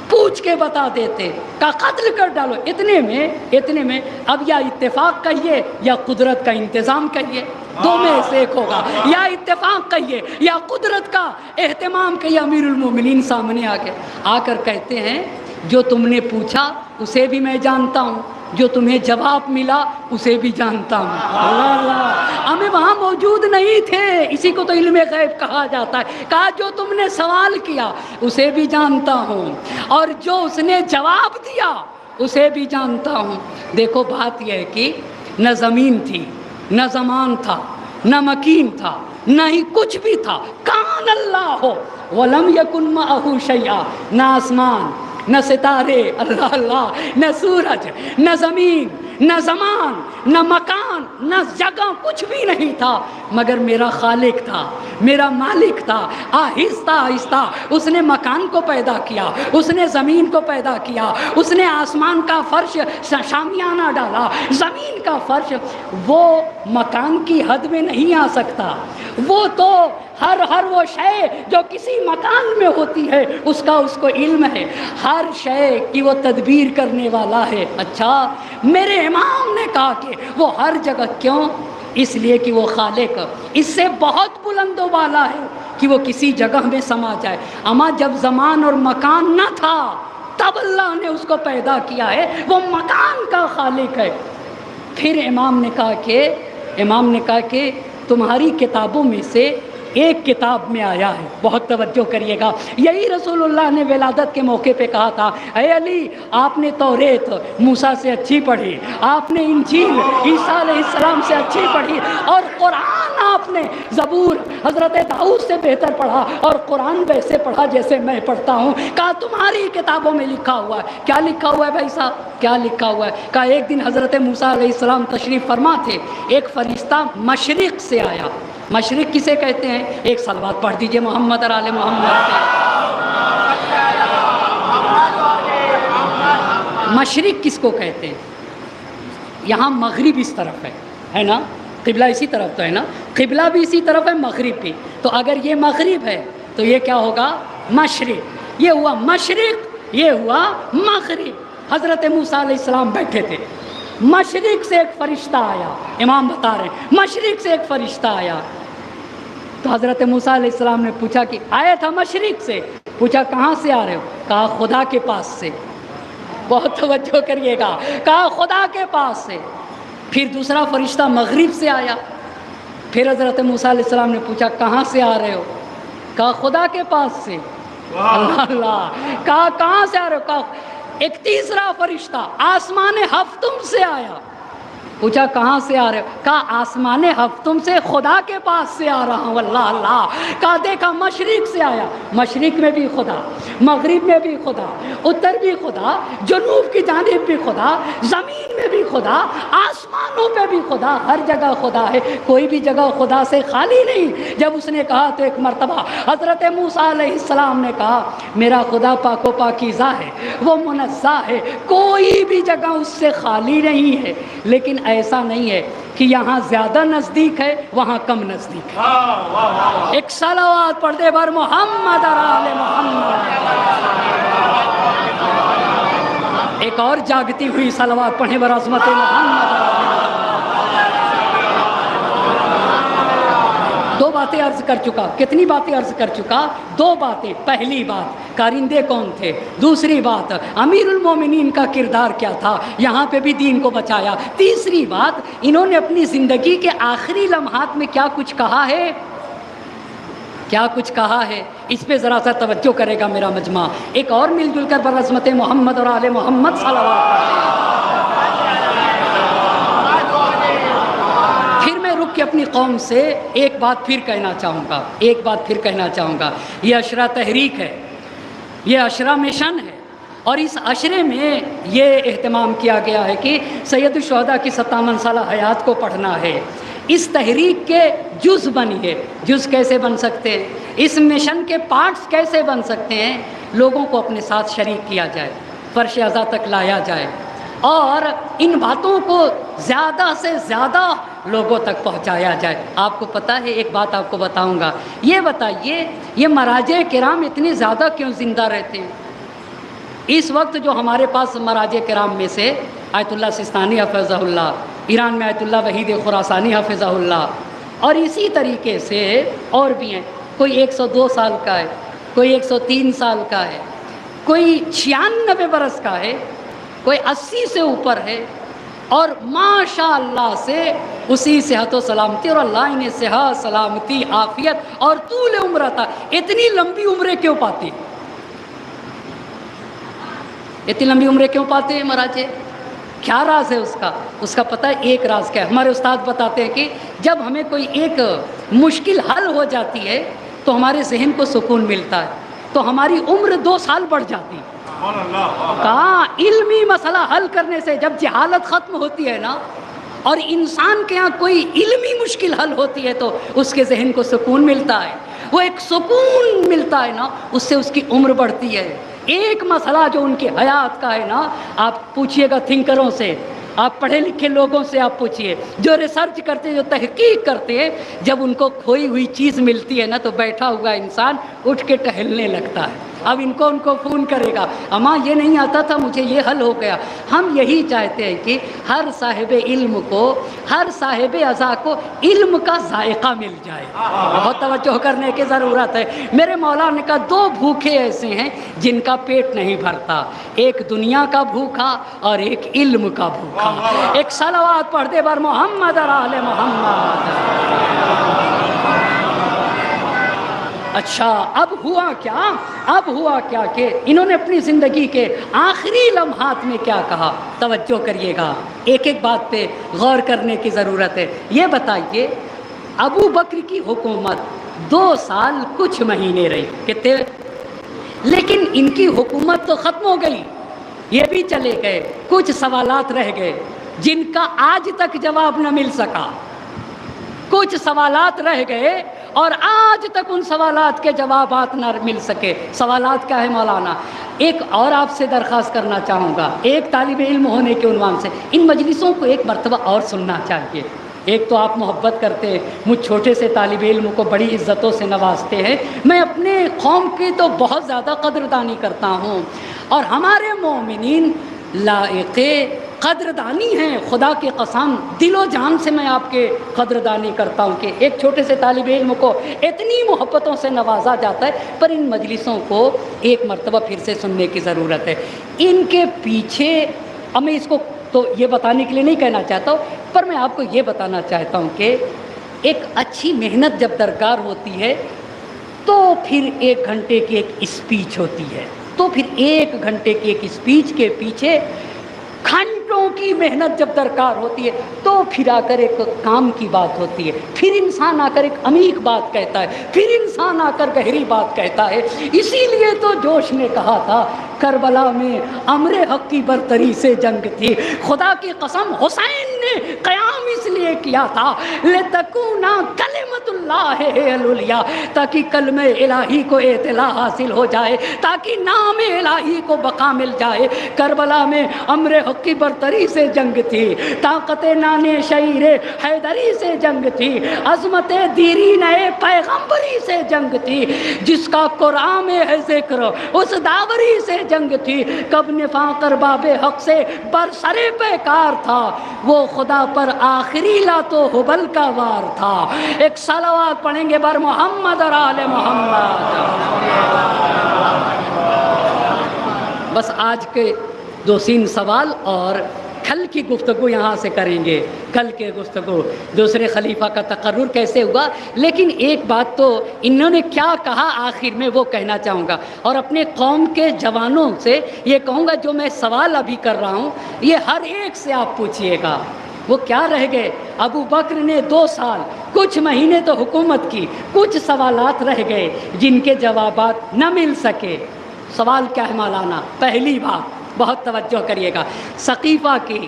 پوچھ کے بتا دیتے. کا قتل کر ڈالو. اتنے میں اب یا اتفاق کہیے یا قدرت کا انتظام کہیے، دو میں سے ایک ہوگا. یا اتفاق کہیے یا قدرت کا اہتمام کہیے. امیر المومنین سامنے آ کر کہتے ہیں جو تم نے پوچھا اسے بھی میں جانتا ہوں، جو تمہیں جواب ملا اسے بھی جانتا ہوں. اللہ اللہ، ہمیں وہاں موجود نہیں تھے، اسی کو تو علم غیب کہا جاتا ہے. کہا جو تم نے سوال کیا اسے بھی جانتا ہوں اور جو اس نے جواب دیا اسے بھی جانتا ہوں. دیکھو بات یہ ہے کہ نہ زمین تھی، نہ زمان تھا، نہ مکین تھا، نہ ہی کچھ بھی تھا. کان اللہ ہو ولم یکن معہ شیئا. نہ آسمان، نہ ستارے، اللہ اللہ، نہ سورج، نہ زمین، نہ زمان، نہ مکان، نہ جگہ، کچھ بھی نہیں تھا مگر میرا خالق تھا، میرا مالک تھا. آہستہ آہستہ اس نے مکان کو پیدا کیا، اس نے زمین کو پیدا کیا، اس نے آسمان کا فرش شامیانہ ڈالا، زمین کا فرش. وہ مکان کی حد میں نہیں آ سکتا. وہ تو ہر وہ شے جو کسی مکان میں ہوتی ہے اس کو علم ہے. ہر شے کی وہ تدبیر کرنے والا ہے. اچھا میرے امام نے کہا کہ وہ ہر جگہ، کیوں؟ اس لیے کہ وہ خالق اس سے بہت بلند و بالا ہے کہ وہ کسی جگہ میں سما جائے. اما جب زمان اور مکان نہ تھا تب اللہ نے اس کو پیدا کیا ہے، وہ مکان کا خالق ہے. پھر امام نے کہا کہ تمہاری کتابوں میں سے ایک کتاب میں آیا ہے. بہت توجہ کریے گا. یہی رسول اللہ نے ولادت کے موقع پہ کہا تھا، اے علی آپ نے توریت موسیٰ سے اچھی پڑھی، آپ نے انجیل عیسیٰ علیہ السلام سے اچھی پڑھی، اور قرآن آپ نے زبور حضرت داؤد سے بہتر پڑھا، اور قرآن ویسے پڑھا جیسے میں پڑھتا ہوں. کہا تمہاری کتابوں میں لکھا ہوا ہے. کیا لکھا ہوا ہے بھائی صاحب؟ کیا لکھا ہوا ہے؟ کہا ایک دن حضرت موسیٰ علیہ السلام تشریف فرما تھے، ایک فرشتہ مشرق سے آیا. مشرق کسے کہتے ہیں؟ ایک صلوات پڑھ دیجئے محمد اور آل محمد پہ. مشرق کس کو کہتے ہیں؟ یہاں مغرب اس طرف ہے نا، قبلہ اسی طرف تو ہے نا، قبلہ بھی اسی طرف ہے، مغرب بھی. تو اگر یہ مغرب ہے تو یہ کیا ہوگا؟ مشرق. یہ ہوا مشرق، یہ ہوا مغرب۔ حضرت موسیٰ علیہ السلام بیٹھے تھے، مشرق سے ایک فرشتہ آیا، امام بتا رہے ہیں مشرق سے ایک فرشتہ آیا۔ تو حضرت موسیٰ علیہ السلام نے پوچھا کہ آیا تھا مشرق سے، پوچھا کہاں سے آ رہے ہو؟ کہا خدا کے پاس سے۔ بہت توجہ کریے گا، کہا خدا کے پاس سے۔ پھر دوسرا فرشتہ مغرب سے آیا، پھر حضرت موسیٰ علیہ السلام نے پوچھا کہاں سے آ رہے ہو؟ کہا خدا کے پاس سے۔ اللہ اللہ، کہا کہاں سے آ رہے ہو؟ کہا ایک تیسرا فرشتہ آسمان ہفتم سے آیا، پوچھا کہاں سے آ رہے ہو؟ کہا آسمان ہفتم سے خدا کے پاس سے آ رہا ہوں۔ اللہ اللہ، کہا دیکھا مشرق سے آیا، مشرق میں بھی خدا، مغرب میں بھی خدا، اتر بھی خدا، جنوب کی جانب بھی خدا، زمین میں بھی خدا، آسمانوں پہ بھی خدا، ہر جگہ خدا ہے، کوئی بھی جگہ خدا سے خالی نہیں۔ جب اس نے کہا تو ایک مرتبہ حضرت موسیٰ علیہ السلام نے کہا میرا خدا پاک و پاکیزہ ہے، وہ منزہ ہے، کوئی بھی جگہ اس سے خالی نہیں ہے، لیکن ایسا نہیں ہے کہ یہاں زیادہ نزدیک ہے وہاں کم نزدیک ہے۔ ایک صلوات پڑھ دے بر محمد اور آل محمد۔ ایک اور جاگتی ہوئی صلوات پڑھیں بر عظمت محمد۔ دو باتیں عرض کر چکا، کتنی باتیں عرض کر چکا؟ دو باتیں۔ پہلی بات کارندے کون تھے، دوسری بات امیر المومنین کا کردار کیا تھا، یہاں پہ بھی دین کو بچایا، تیسری بات انہوں نے اپنی زندگی کے آخری لمحات میں کیا کچھ کہا ہے، کیا کچھ کہا ہے، اس پہ ذرا سا توجہ کرے گا میرا مجمع۔ ایک اور مل جل کر برعظمت محمد اور آل محمد صلوات پڑھتے ہیں۔ کہ اپنی قوم سے ایک بات پھر کہنا چاہوں گا، یہ عشرہ تحریک ہے، یہ عشرہ مشن ہے، اور اس عشرے میں یہ اہتمام کیا گیا ہے کہ سید الشہداء کی 57 سالہ حیات کو پڑھنا ہے، اس تحریک کے جز بنیے۔ جز کیسے بن سکتے ہیں، اس مشن کے پارٹس کیسے بن سکتے ہیں؟ لوگوں کو اپنے ساتھ شریک کیا جائے، فرش ازا تک لایا جائے، اور ان باتوں کو زیادہ سے زیادہ لوگوں تک پہنچایا جائے۔ آپ کو پتہ ہے، ایک بات آپ کو بتاؤں گا، یہ بتائیے یہ مراجع کرام اتنے زیادہ کیوں زندہ رہتے ہیں؟ اس وقت جو ہمارے پاس مراجع کرام میں سے آیت اللہ سستانی حفظہ اللہ، ایران میں آیت اللہ وحید خراسانی حفظہ اللہ، اور اسی طریقے سے اور بھی ہیں، کوئی 102 سال کا ہے، کوئی 103 سال کا ہے، کوئی 96 برس کا ہے، کوئی 80 سے اوپر ہے، اور ماشاء اللہ سے اسی صحت و سلامتی، اور اللہ انہیں صحت سلامتی عافیت اور طول عمر عطا۔ اتنی لمبی عمریں کیوں پاتے، اتنی لمبی عمریں کیوں پاتے ہیں مراجع؟ کیا راز ہے اس کا پتہ ہے؟ ایک راز کیا ہے؟ ہمارے استاد بتاتے ہیں کہ جب ہمیں کوئی ایک مشکل حل ہو جاتی ہے تو ہمارے ذہن کو سکون ملتا ہے، تو ہماری عمر 2 سال بڑھ جاتی ہے۔ کہاں علمی مسئلہ حل کرنے سے جب جہالت ختم ہوتی ہے نا، اور انسان کے ہاں کوئی علمی مشکل حل ہوتی ہے تو اس کے ذہن کو سکون ملتا ہے، وہ ایک سکون ملتا ہے نا، اس سے اس کی عمر بڑھتی ہے۔ ایک مسئلہ جو ان کی حیات کا ہے نا، آپ پوچھئے گا تھنکروں سے، آپ پڑھے لکھے لوگوں سے آپ پوچھئے، جو ریسرچ کرتے ہیں، جو تحقیق کرتے ہیں، جب ان کو کھوئی ہوئی چیز ملتی ہے نا تو بیٹھا ہوا انسان اٹھ کے ٹہلنے لگتا ہے۔ اب ان کو فون کرے گا، اماں یہ نہیں آتا تھا مجھے، یہ حل ہو گیا۔ ہم یہی چاہتے ہیں کہ ہر صاحب علم کو، ہر صاحب ازا کو علم کا ذائقہ مل جائے۔ بہت توجہ کرنے کی ضرورت ہے۔ میرے مولا نے کہا 2 بھوکے ایسے ہیں جن کا پیٹ نہیں بھرتا، ایک دنیا کا بھوکا اور ایک علم کا بھوکا۔ ایک صلوات پڑھ دے بر محمد اور آل محمد۔ اچھا، اب ہوا کیا کہ انہوں نے اپنی زندگی کے آخری لمحات میں کیا کہا؟ توجہ کریے گا، ایک ایک بات پہ غور کرنے کی ضرورت ہے۔ یہ بتائیے، ابو بکر کی حکومت 2 سال کچھ مہینے رہی، کتنے؟ لیکن ان کی حکومت تو ختم ہو گئی، یہ بھی چلے گئے، کچھ سوالات رہ گئے جن کا آج تک جواب نہ مل سکا، کچھ سوالات رہ گئے اور آج تک ان سوالات کے جوابات نہ مل سکے۔ سوالات کیا ہے مولانا؟ ایک اور آپ سے درخواست کرنا چاہوں گا، ایک طالب علم ہونے کے عنوان سے ان مجلسوں کو ایک مرتبہ اور سننا چاہیے، ایک تو آپ محبت کرتے ہیں، مجھ چھوٹے سے طالب علم کو بڑی عزتوں سے نوازتے ہیں، میں اپنے قوم کی تو بہت زیادہ قدردانی کرتا ہوں، اور ہمارے مومنین لائق قدردانی ہیں، خدا کی قسم دل و جان سے میں آپ کے قدردانی کرتا ہوں کہ ایک چھوٹے سے طالب علم کو اتنی محبتوں سے نوازا جاتا ہے، پر ان مجلسوں کو ایک مرتبہ پھر سے سننے کی ضرورت ہے۔ ان کے پیچھے اب میں اس کو تو یہ بتانے کے لیے نہیں کہنا چاہتا ہوں، پر میں آپ کو یہ بتانا چاہتا ہوں کہ ایک اچھی محنت جب درکار ہوتی ہے تو پھر 1 گھنٹے کی ایک اسپیچ ہوتی ہے، تو پھر 1 گھنٹے کی ایک اسپیچ کے پیچھے گھنٹوں کی محنت جب درکار ہوتی ہے تو پھر آ کر ایک کام کی بات ہوتی ہے، پھر انسان آ کر ایک عمیق بات کہتا ہے، پھر انسان آ کر گہری بات کہتا ہے۔ اسی لیے تو جوش نے کہا تھا کربلا میں امر حق کی برتری سے جنگ تھی، خدا کی قسم حسین نے قیام اس لیے کیا تھا لتکونا کلمۃ اللہ العلیٰ، تاکہ کلمہ الہی کو اطلاع حاصل ہو جائے، تاکہ نام الہی کو بقا مل جائے۔ کربلا میں امر حق کی برتری سے جنگ تھی، طاقت نانے شعیر حیدری سے جنگ تھی، عظمت دیرین پیغمبری سے جنگ تھی، جس کا قرآن میں ہے ذکر اس داوری سے جنگ تھی، کب نفاق ارباب حق سے برسرے پیکار تھا، وہ خدا پر آخری لات و حبل کا وار تھا۔ ایک صلوات پڑھیں گے بر محمد اور آل محمد۔ بس آج کے 2-3 سوال اور کل کی گفتگو یہاں سے کریں گے، کل کے گفتگو دوسرے خلیفہ کا تقرر کیسے ہوا، لیکن ایک بات تو انہوں نے کیا کہا آخر میں وہ کہنا چاہوں گا، اور اپنے قوم کے جوانوں سے یہ کہوں گا جو میں سوال ابھی کر رہا ہوں یہ ہر ایک سے آپ پوچھئے گا۔ وہ کیا رہ گئے؟ ابو بکر نے 2 سال کچھ مہینے تو حکومت کی، کچھ سوالات رہ گئے جن کے جوابات نہ مل سکے۔ سوال کیا ہے مولانا؟ پہلی بات بہت توجہ کریے گا، ثقیفہ کی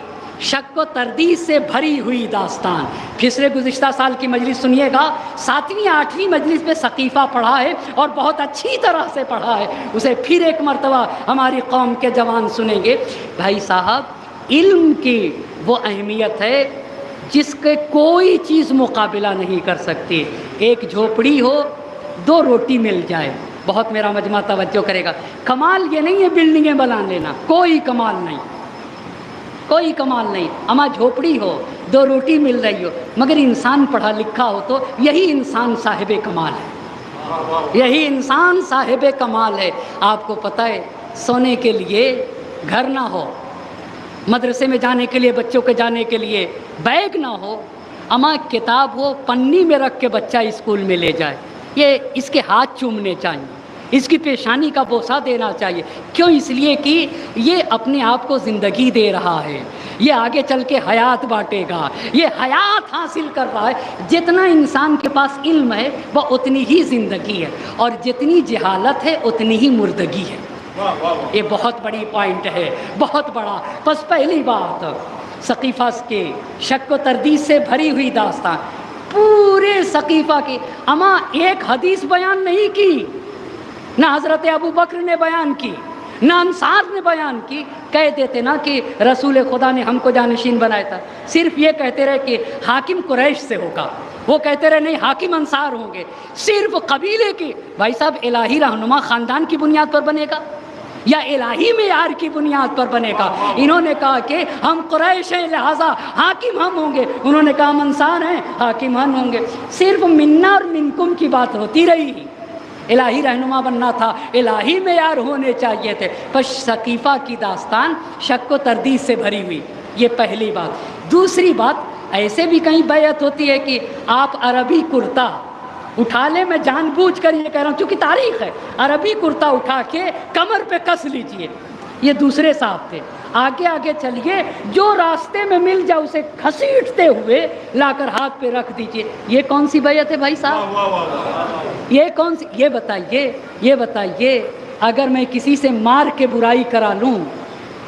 شک و تردید سے بھری ہوئی داستان۔ پچھلے گزشتہ سال کی مجلس سنیے گا، 7ویں 8ویں مجلس میں ثقیفہ پڑھا ہے اور بہت اچھی طرح سے پڑھا ہے، اسے پھر ایک مرتبہ ہماری قوم کے جوان سنیں گے۔ بھائی صاحب، علم کی وہ اہمیت ہے جس کے کوئی چیز مقابلہ نہیں کر سکتی۔ ایک جھوپڑی ہو، 2 روٹی مل جائے، بہت میرا مجمع توجہ کرے گا، کمال یہ نہیں ہے بلڈنگیں بنا لینا، کوئی کمال نہیں، کوئی کمال نہیں۔ اما جھوپڑی ہو، 2 روٹی مل رہی ہو، مگر انسان پڑھا لکھا ہو تو یہی انسان صاحب کمال ہے، یہی انسان صاحب کمال ہے۔ آپ کو پتہ ہے سونے کے لیے گھر نہ ہو، مدرسے میں جانے کے لیے بچوں کے جانے کے لیے بیگ نہ ہو، اما کتاب ہو پنی میں رکھ کے بچہ اسکول میں لے جائے، یہ اس کے ہاتھ چومنے چاہیے، اس کی پیشانی کا بوسہ دینا چاہیے۔ کیوں؟ اس لیے کہ یہ اپنے آپ کو زندگی دے رہا ہے، یہ آگے چل کے حیات بانٹے گا، یہ حیات حاصل کر رہا ہے۔ جتنا انسان کے پاس علم ہے وہ اتنی ہی زندگی ہے، اور جتنی جہالت ہے اتنی ہی مردگی ہے۔ یہ بہت بڑی پوائنٹ ہے، بہت بڑا۔ بس پہلی بات، ثقیفہ کے شک و تردید سے بھری ہوئی داستان، پورے ثقیفہ کی اما ایک حدیث بیان نہیں کی، نہ حضرت ابو بکر نے بیان کی، نہ انصار نے بیان کی۔ کہہ دیتے نا کہ رسول خدا نے ہم کو جانشین بنایا تھا، صرف یہ کہتے رہے کہ حاکم قریش سے ہوگا، وہ کہتے رہے نہیں حاکم انصار ہوں گے، صرف قبیلے کی۔ بھائی صاحب، الہی رہنما خاندان کی بنیاد پر بنے گا یا الہی معیار کی بنیاد پر بنے گا؟ انہوں نے کہا کہ ہم قریش ہیں لہذا حاکم ہم ہوں گے، انہوں نے کہا ہم انصار ہیں حاکم ہم ہوں گے، صرف منا اور منکم کی بات ہوتی رہی۔ الہی رہنما بننا تھا، الہی معیار ہونے چاہیے تھے۔ بس ثقیفہ کی داستان شک و تردید سے بھری ہوئی، یہ پہلی بات۔ دوسری بات، ایسے بھی کہیں بیعت ہوتی ہے کہ آپ عربی کرتا اٹھا لیں، میں جان بوجھ کر یہ کہہ رہا ہوں چونکہ تاریخ ہے، عربی کرتا اٹھا کے کمر پہ کس لیجئے، یہ دوسرے صاحب تھے۔ آگے آگے چلیے، جو راستے میں مل جائے اسے گھسیٹتے ہوئے لا کر ہاتھ پہ رکھ دیجئے۔ یہ کون سی بیعت ہے بھائی صاحب؟ یہ کون سی؟ یہ بتائیے اگر میں کسی سے مار کے برائی کرا لوں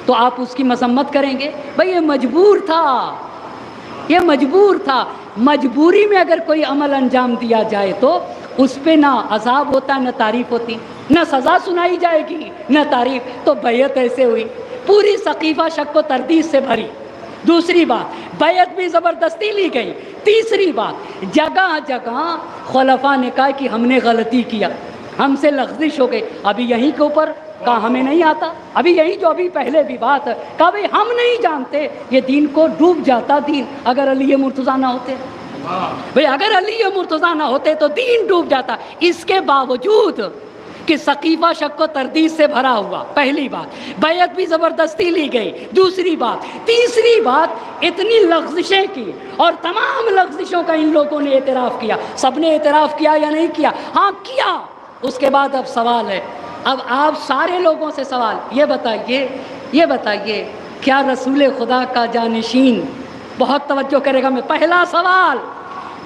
تو آپ اس کی مذمت کریں گے؟ بھائی یہ مجبور تھا، یہ مجبور تھا۔ مجبوری میں اگر کوئی عمل انجام دیا جائے تو اس پہ نہ عذاب ہوتا نہ تعریف ہوتی، نہ سزا سنائی جائے گی نہ تعریف۔ تو بیعت ایسے ہوئی، پوری ثقیفہ شک و تردید سے بھری۔ دوسری بات، بیعت بھی زبردستی لی گئی، تیسری بات، جگہ جگہ خلفاء نے کہا کہ ہم نے غلطی کیا، ہم سے لغزش ہو گئی، ابھی یہیں کے اوپر کہا ہمیں نہیں آتا، ابھی یہی جو ابھی پہلے بھی بات ہے کہا بھئی ہم نہیں جانتے، یہ دین کو ڈوب جاتا دین اگر علی مرتضیٰ نہ ہوتے، بھئی اگر علی مرتضیٰ نہ ہوتے تو دین ڈوب جاتا۔ اس کے باوجود کہ سقیفہ شک و تردید سے بھرا ہوا، پہلی بات، بیعت بھی زبردستی لی گئی، دوسری بات، تیسری بات، اتنی لغزشیں کی اور تمام لغزشوں کا ان لوگوں نے اعتراف کیا۔ سب نے اعتراف کیا یا نہیں کیا؟ ہاں کیا۔ اس کے بعد اب سوال ہے، اب آپ سارے لوگوں سے سوال، یہ بتائیے کیا رسول خدا کا جانشین، بہت توجہ کرے گا میں، پہلا سوال،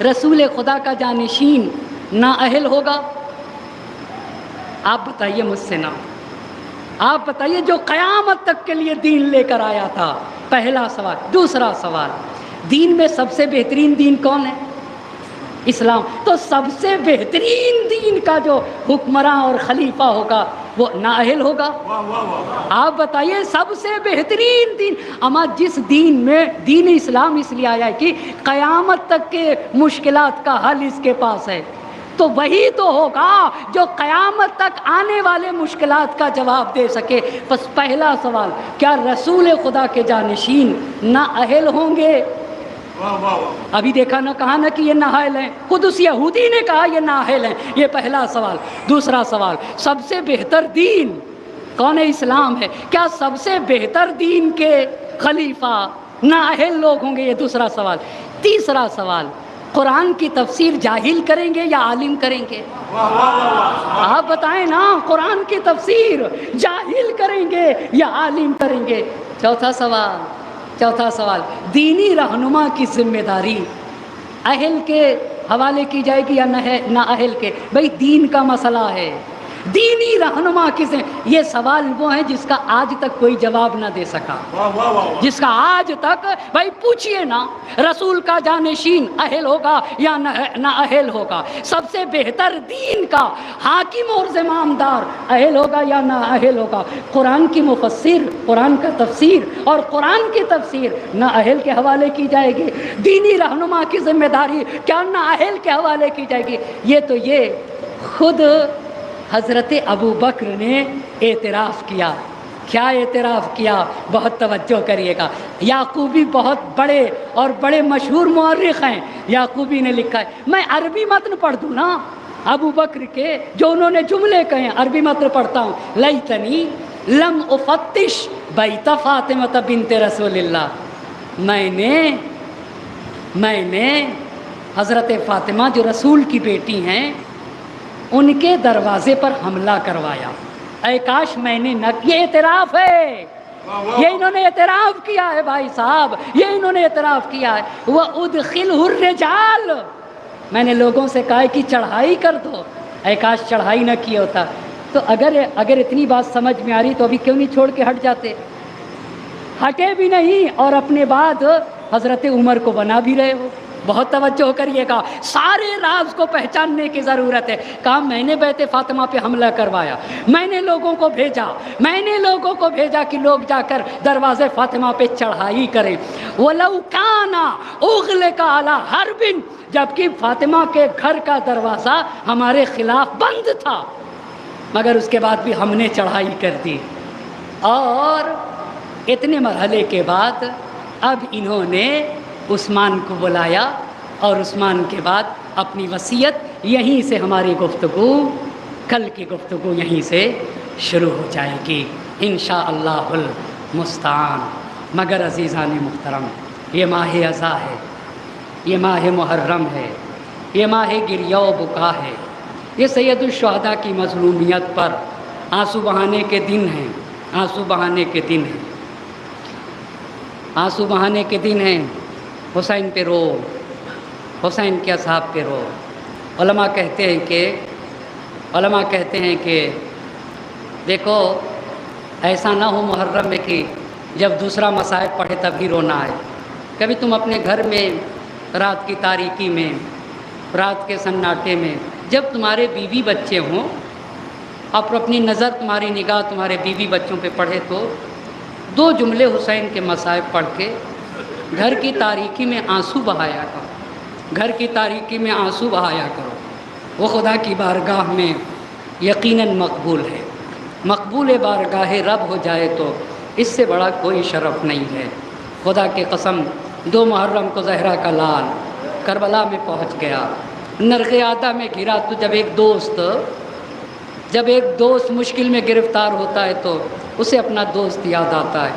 رسول خدا کا جانشین نااہل ہوگا؟ آپ بتائیے، مجھ سے نہ، آپ بتائیے جو قیامت تک کے لیے دین لے کر آیا تھا، پہلا سوال۔ دوسرا سوال، دین میں سب سے بہترین دین کون ہے؟ اسلام۔ تو سب سے بہترین دین کا جو حکمراں اور خلیفہ ہوگا وہ نااہل ہوگا؟ آپ بتائیے، سب سے بہترین دین، اما جس دین میں دین اسلام اس لیے آیا ہے کہ قیامت تک کے مشکلات کا حل اس کے پاس ہے، تو وہی تو ہوگا جو قیامت تک آنے والے مشکلات کا جواب دے سکے۔ بس پہلا سوال، کیا رسول خدا کے جانشین نااہل ہوں گے؟ ابھی دیکھا نہ، کہا نہ کہ یہ نااہل ہیں، خود اس یہودی نے کہا یہ نااہل ہیں، یہ پہلا سوال۔ دوسرا سوال، سب سے بہتر دین کون ہے؟ اسلام ہے، کیا سب سے بہتر دین کے خلیفہ نااہل لوگ ہوں گے؟ یہ دوسرا سوال۔ تیسرا سوال، قرآن کی تفسیر جاہل کریں گے یا عالم کریں گے؟ آپ بتائیں نا، قرآن کی تفسیر جاہل کریں گے یا عالم کریں گے؟ چوتھا سوال، دینی رہنما کی ذمہ داری اہل کے حوالے کی جائے گی یا نہ اہل کے؟ بھئی دین کا مسئلہ ہے، دینی رہنما کس ہیں؟ یہ سوال وہ ہیں جس کا آج تک کوئی جواب نہ دے سکا، جس کا آج تک، بھائی پوچھئے نا، رسول کا جانشین اہل ہوگا یا نہ اہل ہوگا؟ سب سے بہتر دین کا حاکم اور زمامدار اہل ہوگا یا نہ اہل ہوگا؟ قرآن کی مفسر، قرآن کا تفسیر اور قرآن کی تفسیر نہ اہل کے حوالے کی جائے گی؟ دینی رہنما کی ذمہ داری کیا نہ اہل کے حوالے کی جائے گی؟ یہ خود حضرت ابو بکر نے اعتراف کیا۔ کیا اعتراف کیا؟ بہت توجہ کریے گا، یعقوبی بہت بڑے مشہور مورخ ہیں، یعقوبی نے لکھا ہے، میں عربی متن پڑھ دوں نا ابو بکر کے جو انہوں نے جملے کہے ہیں، عربی متن پڑھتا ہوں، لیتنی لم افتش بیت فاطمہ بنت رسول اللہ، میں نے حضرت فاطمہ جو رسول کی بیٹی ہیں ان کے دروازے پر حملہ کروایا، اے کاش میں نے نہ، یہ اعتراف ہے، یہ انہوں نے اعتراف کیا ہے بھائی صاحب، یہ انہوں نے اعتراف کیا ہے۔ وَأُدْخِلْهُ الرِّجَالِ، میں نے لوگوں سے کہا کہ چڑھائی کر دو، اے کاش چڑھائی نہ کیا ہوتا۔ تو اگر اتنی بات سمجھ میں آ رہی تو ابھی کیوں نہیں چھوڑ کے ہٹ جاتے؟ ہٹے بھی نہیں اور اپنے بعد حضرت عمر کو بنا بھی رہے ہو۔ بہت توجہ کریے گا، سارے راز کو پہچاننے کی ضرورت ہے۔ کہا میں نے بیت فاطمہ پہ حملہ کروایا، میں نے لوگوں کو بھیجا کہ لوگ جا کر دروازے فاطمہ پہ چڑھائی کریں۔ وَلَوْ كَانَ أُغْلِقَ عَلَى حَرْبٍ، جبکہ فاطمہ کے گھر کا دروازہ ہمارے خلاف بند تھا، مگر اس کے بعد بھی ہم نے چڑھائی کر دی۔ اور اتنے مرحلے کے بعد اب انہوں نے عثمان کو بلایا اور عثمان کے بعد اپنی وصیت، یہیں سے ہماری گفتگو، کل کی گفتگو یہیں سے شروع ہو جائے گی انشاءاللہ المستعان۔ مگر عزیزان محترم، یہ ماہ اذا ہے، یہ ماہ محرم ہے، یہ ماہ گریہ و بکا ہے، یہ سید الشہداء کی مظلومیت پر آنسو بہانے کے دن ہیں، آنسو بہانے کے دن ہیں، آنسو بہانے کے دن ہیں۔ حسین پہ رو، حسین کے اصحاب پہ رو۔ علماء کہتے ہیں کہ دیکھو ایسا نہ ہو محرم میں کہ جب دوسرا مصائب پڑھے تب ہی رونا آئے۔ کبھی تم اپنے گھر میں رات کی تاریکی میں، رات کے سناٹے میں، جب تمہارے بیوی بچے ہوں، اور اپنی نظر، تمہاری نگاہ تمہارے بیوی بچوں پہ پڑھے تو 2 جملے حسین کے مصائب پڑھ کے گھر کی تاریکی میں آنسو بہایا کرو۔ گھر کی تاریکی میں آنسو بہایا کرو، وہ خدا کی بارگاہ میں یقیناً مقبول ہے۔ مقبول بارگاہ رب ہو جائے تو اس سے بڑا کوئی شرف نہیں ہے۔ خدا کی قسم 2 محرم کو زہرا کا لال کربلا میں پہنچ گیا، نرغ عادہ میں گرا تو جب ایک دوست مشکل میں گرفتار ہوتا ہے تو اسے اپنا دوست یاد آتا ہے۔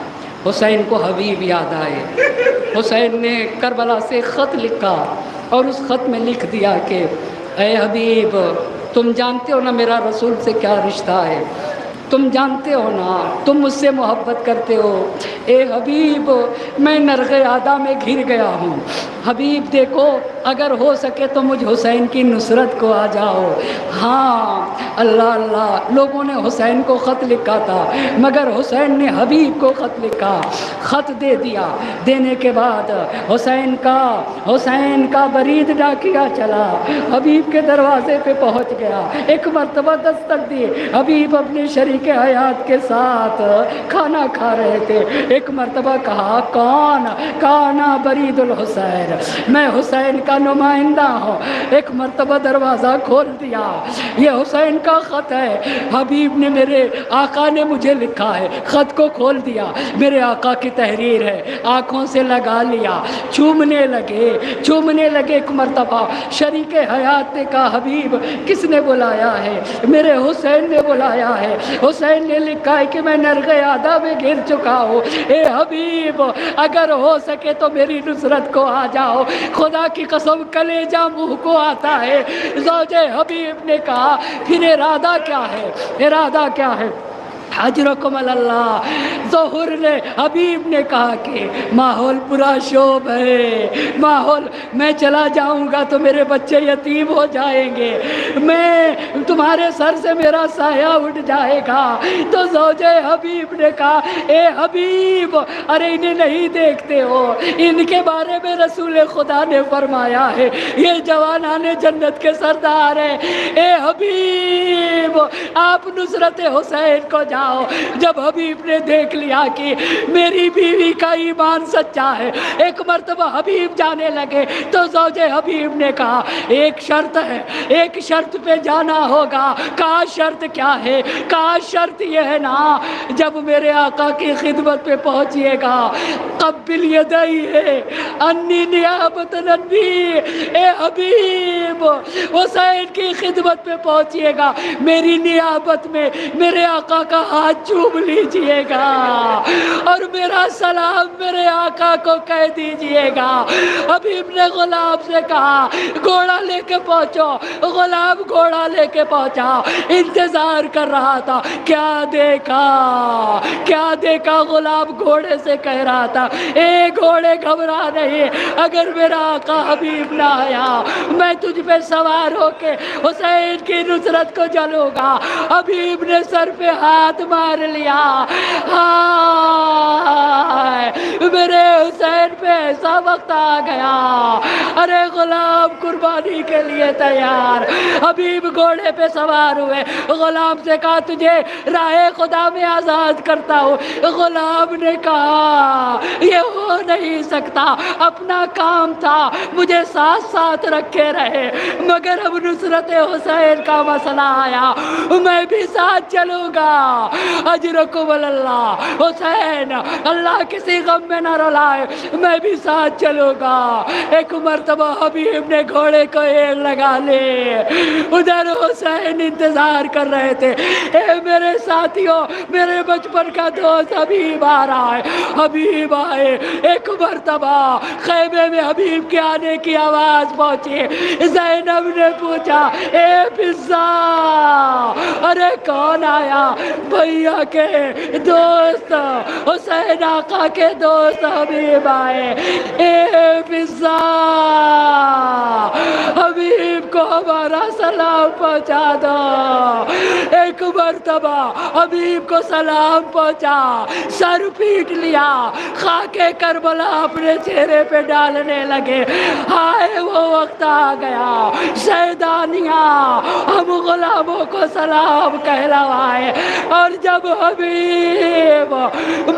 حسین کو حبیب یاد آئے۔ حسین نے کربلا سے خط لکھا اور اس خط میں لکھ دیا کہ اے حبیب، تم جانتے ہو نا میرا رسول سے کیا رشتہ ہے، تم جانتے ہو نا تم مجھ سے محبت کرتے ہو۔ اے حبیب، میں نرغ عادہ میں گر گیا ہوں، حبیب دیکھو اگر ہو سکے تو مجھ حسین کی نصرت کو آ جاؤ۔ ہاں اللہ اللہ، لوگوں نے حسین کو خط لکھا تھا مگر حسین نے حبیب کو خط لکھا، خط دے دیا۔ دینے کے بعد حسین کا برید ڈاکیا چلا، حبیب کے دروازے پہ پہنچ گیا، ایک مرتبہ دستک دی۔ حبیب اپنے شریک حیات کے ساتھ کھانا کھا رہے تھے، ایک مرتبہ کہا کون؟ کانا برید الحسین، میں حسین کا نمائندہ ہوں۔ ایک مرتبہ دروازہ کھول دیا، یہ حسین کا خط ہے، حبیب نے میرے آقا نے مجھے لکھا ہے۔ خط کو کھول دیا، میرے آقا کی تحریر ہے، آنکھوں سے لگا لیا، چومنے لگے۔ ایک مرتبہ شریک حیات نے کہا حبیب کس نے بلایا ہے؟ میرے حسین نے بلایا ہے، حسین نے لکھا ہے کہ میں نرغ عادہ میں گر چکا ہوں، اے حبیب اگر ہو سکے تو میری نصرت کو آ جاؤ۔ خدا کی قسم کلیجہ منہ کو آتا ہے۔ زوج حبیب نے کہا پھر ارادہ کیا ہے؟ حجرکم اللہ۔ ظہور نے حبیب نے کہا کہ ماحول پورا شوب ہے، ماحول میں چلا جاؤں گا تو میرے بچے یتیم ہو جائیں گے، میں تمہارے سر سے میرا سایہ اٹھ جائے گا۔ تو زوج حبیب نے کہا اے حبیب ارے انہیں نہیں دیکھتے ہو، ان کے بارے میں رسول خدا نے فرمایا ہے یہ جوانان جنت کے سردار ہیں۔ اے حبیب آپ نصرت حسین کو جاؤ۔ جب حبیب نے دیکھ لیا کہ میری بیوی کا ایمان سچا ہے، ایک مرتبہ حبیب جانے لگے تو زوج حبیب نے کہا ایک شرط ہے، ایک شرط پہ جانا ہوگا۔ کہا شرط کیا ہے؟ کہا شرط یہ ہے نا جب میرے آقا کی خدمت پہ پہنچیے گا قبل یدیہ انی نیابۃ نبی، اے حبیب حسین کی خدمت پہ پہنچیے گا میری نیابت میں میرے آقا کا ہاتھ چوم لیجئے گا اور میرا سلام میرے آقا کو کہہ دیجئے گا۔ حبیب نے غلام سے کہا گھوڑا لے کے پہنچو، غلام گھوڑا لے کے پہنچا، انتظار کر رہا تھا۔ کیا دیکھا غلام گھوڑے سے کہہ رہا تھا اے گھوڑے گھبرا نہیں، اگر میرا آقا حبیب نہ آیا میں تجھ پہ سوار ہو کے حسین کی نصرت کو جلوں گا۔ حبیب نے سر پہ ہاتھ مار لیا، ہائے میرے حسین پہ ایسا وقت آ گیا، ارے غلام قربانی کے لیے تیار۔ حبیب گھوڑے پہ سوار ہوئے، غلام سے کہا تجھے راہ خدا میں آزاد کرتا ہوں۔ غلام نے کہا یہ ہو نہیں سکتا، اپنا کام تھا مجھے ساتھ رکھے رہے، مگر اب نصرت حسین کا مسئلہ آیا میں بھی ساتھ چلوں گا۔ اجرکم اللہ، حسین اللہ کسی غم میں نہ رلائے، میں بھی ساتھ چلوں گا۔ ایک مرتبہ حبیب نے گھوڑے کو ایڑ لگا لے، ادھر حسین انتظار کر رہے تھے، اے میرے ساتھیوں میرے بچپن کا دوست حبیب آ رہا ہے۔ حبیب آئے، ایک مرتبہ خیمے میں حبیب کے آنے کی آواز پہنچی۔ زینب نے پوچھا اے فضہ ارے کون آیا؟ بھیا کے دوست حسین آقا کے دوست حبیب آئے۔ اے فضہ حبیب کو ہمارا سلام پہنچا دو۔ ایک مرتبہ حبیب کو سلام پہنچا، سر پیٹ لیا، خاک کربلا اپنے چہرے پہ ڈالنے لگے۔ ہائے وہ وقت آ گیا، سیدانیاں ہم غلاموں کو سلام کہلوائے، اور جب حبیب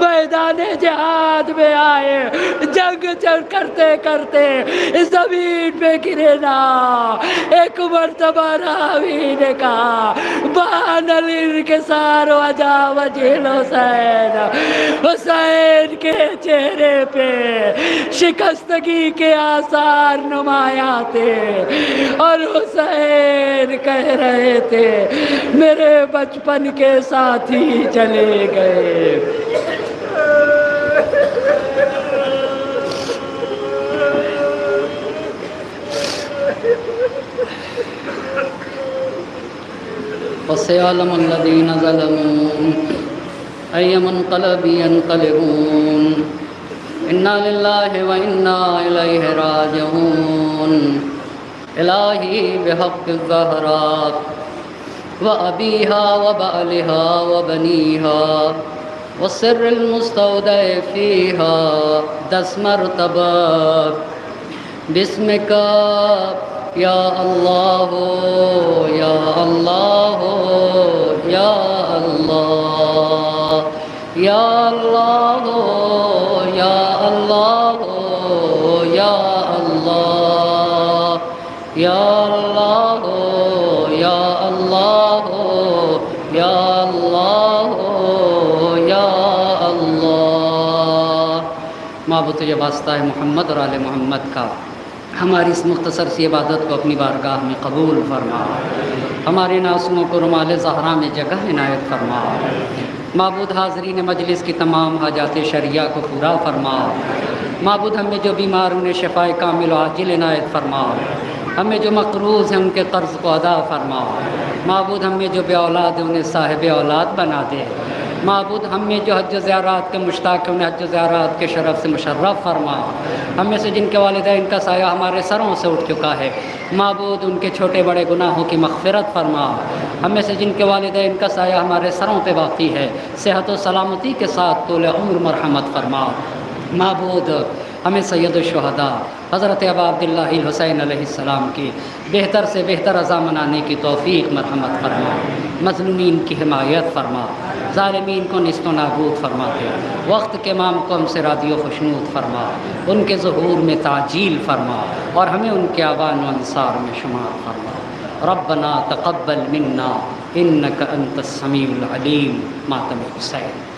میدان جہاد میں آئے، جنگ کرتے کرتے زمین پہ گرے نا، ایک مرتبہ راوی نے کہا بان الانکسار وجا وجہ الحسین، حسین کے چہرے پہ شکستگی کے آثار نمایاں تھے، اور حسین کہہ رہے تھے میرے بچپن کے ساتھی چلے گئے۔ وسيعلم الذين ظلموا أي منقلب ينقلبون إنا لله وإنا إليه راجعون إلهي بحق الزهراء وأبيها وبعلها وبنيها والسر المستودع فيها 10 مرتبہ بسمك یا اللہ یا اللہ یا اللہ یا اللہ یا اللہ یا اللہ یا اللہ یا اللہ یا اللہ یا اللہ۔ معبود تجھے واسطہ ہے محمد اور آل محمد کا، ہماری اس مختصر سی عبادت کو اپنی بارگاہ میں قبول فرما، ہمارے ناسوں کو رمال زہرا میں جگہ عنایت فرما۔ معبود حاضرین مجلس کی تمام حاجات شرعیہ کو پورا فرما۔ معبود ہمیں جو بیمار انہیں شفائے کامل و عاجل عنایت فرما، ہمیں جو مقروض ہیں ان کے قرض کو ادا فرما۔ معبود ہمیں جو بے اولاد ہیں انہیں صاحب اولاد بنا دے۔ معبود ہمیں جو حج و زیارات کے مشتاق ہیں انہیں حج و زیارات کے شرف سے مشرف فرما۔ ہم میں سے جن کے والدین کا سایہ ہمارے سروں سے اٹھ چکا ہے، معبود ان کے چھوٹے بڑے گناہوں کی مغفرت فرما۔ ہم میں سے جن کے والدین کا سایہ ہمارے سروں پہ باقی ہے، صحت و سلامتی کے ساتھ طول عمر مرحمت فرما۔ معبود ہمیں سید الشہداء حضرت ابا عبداللہ الحسین علیہ السلام کی بہتر سے بہتر عزا منانے کی توفیق مرحمت فرما۔ مظلومین کی حمایت فرما، ظالمین کو نیست و نابود فرما دے۔ وقت کے امام کو ہم سے راضی و خوشنود فرما، ان کے ظہور میں تعجیل فرما، اور ہمیں ان کے اعوان و انصار میں شمار فرما۔ ربنا تقبل منا انک انت السمیع العلیم۔ ماتم حسین۔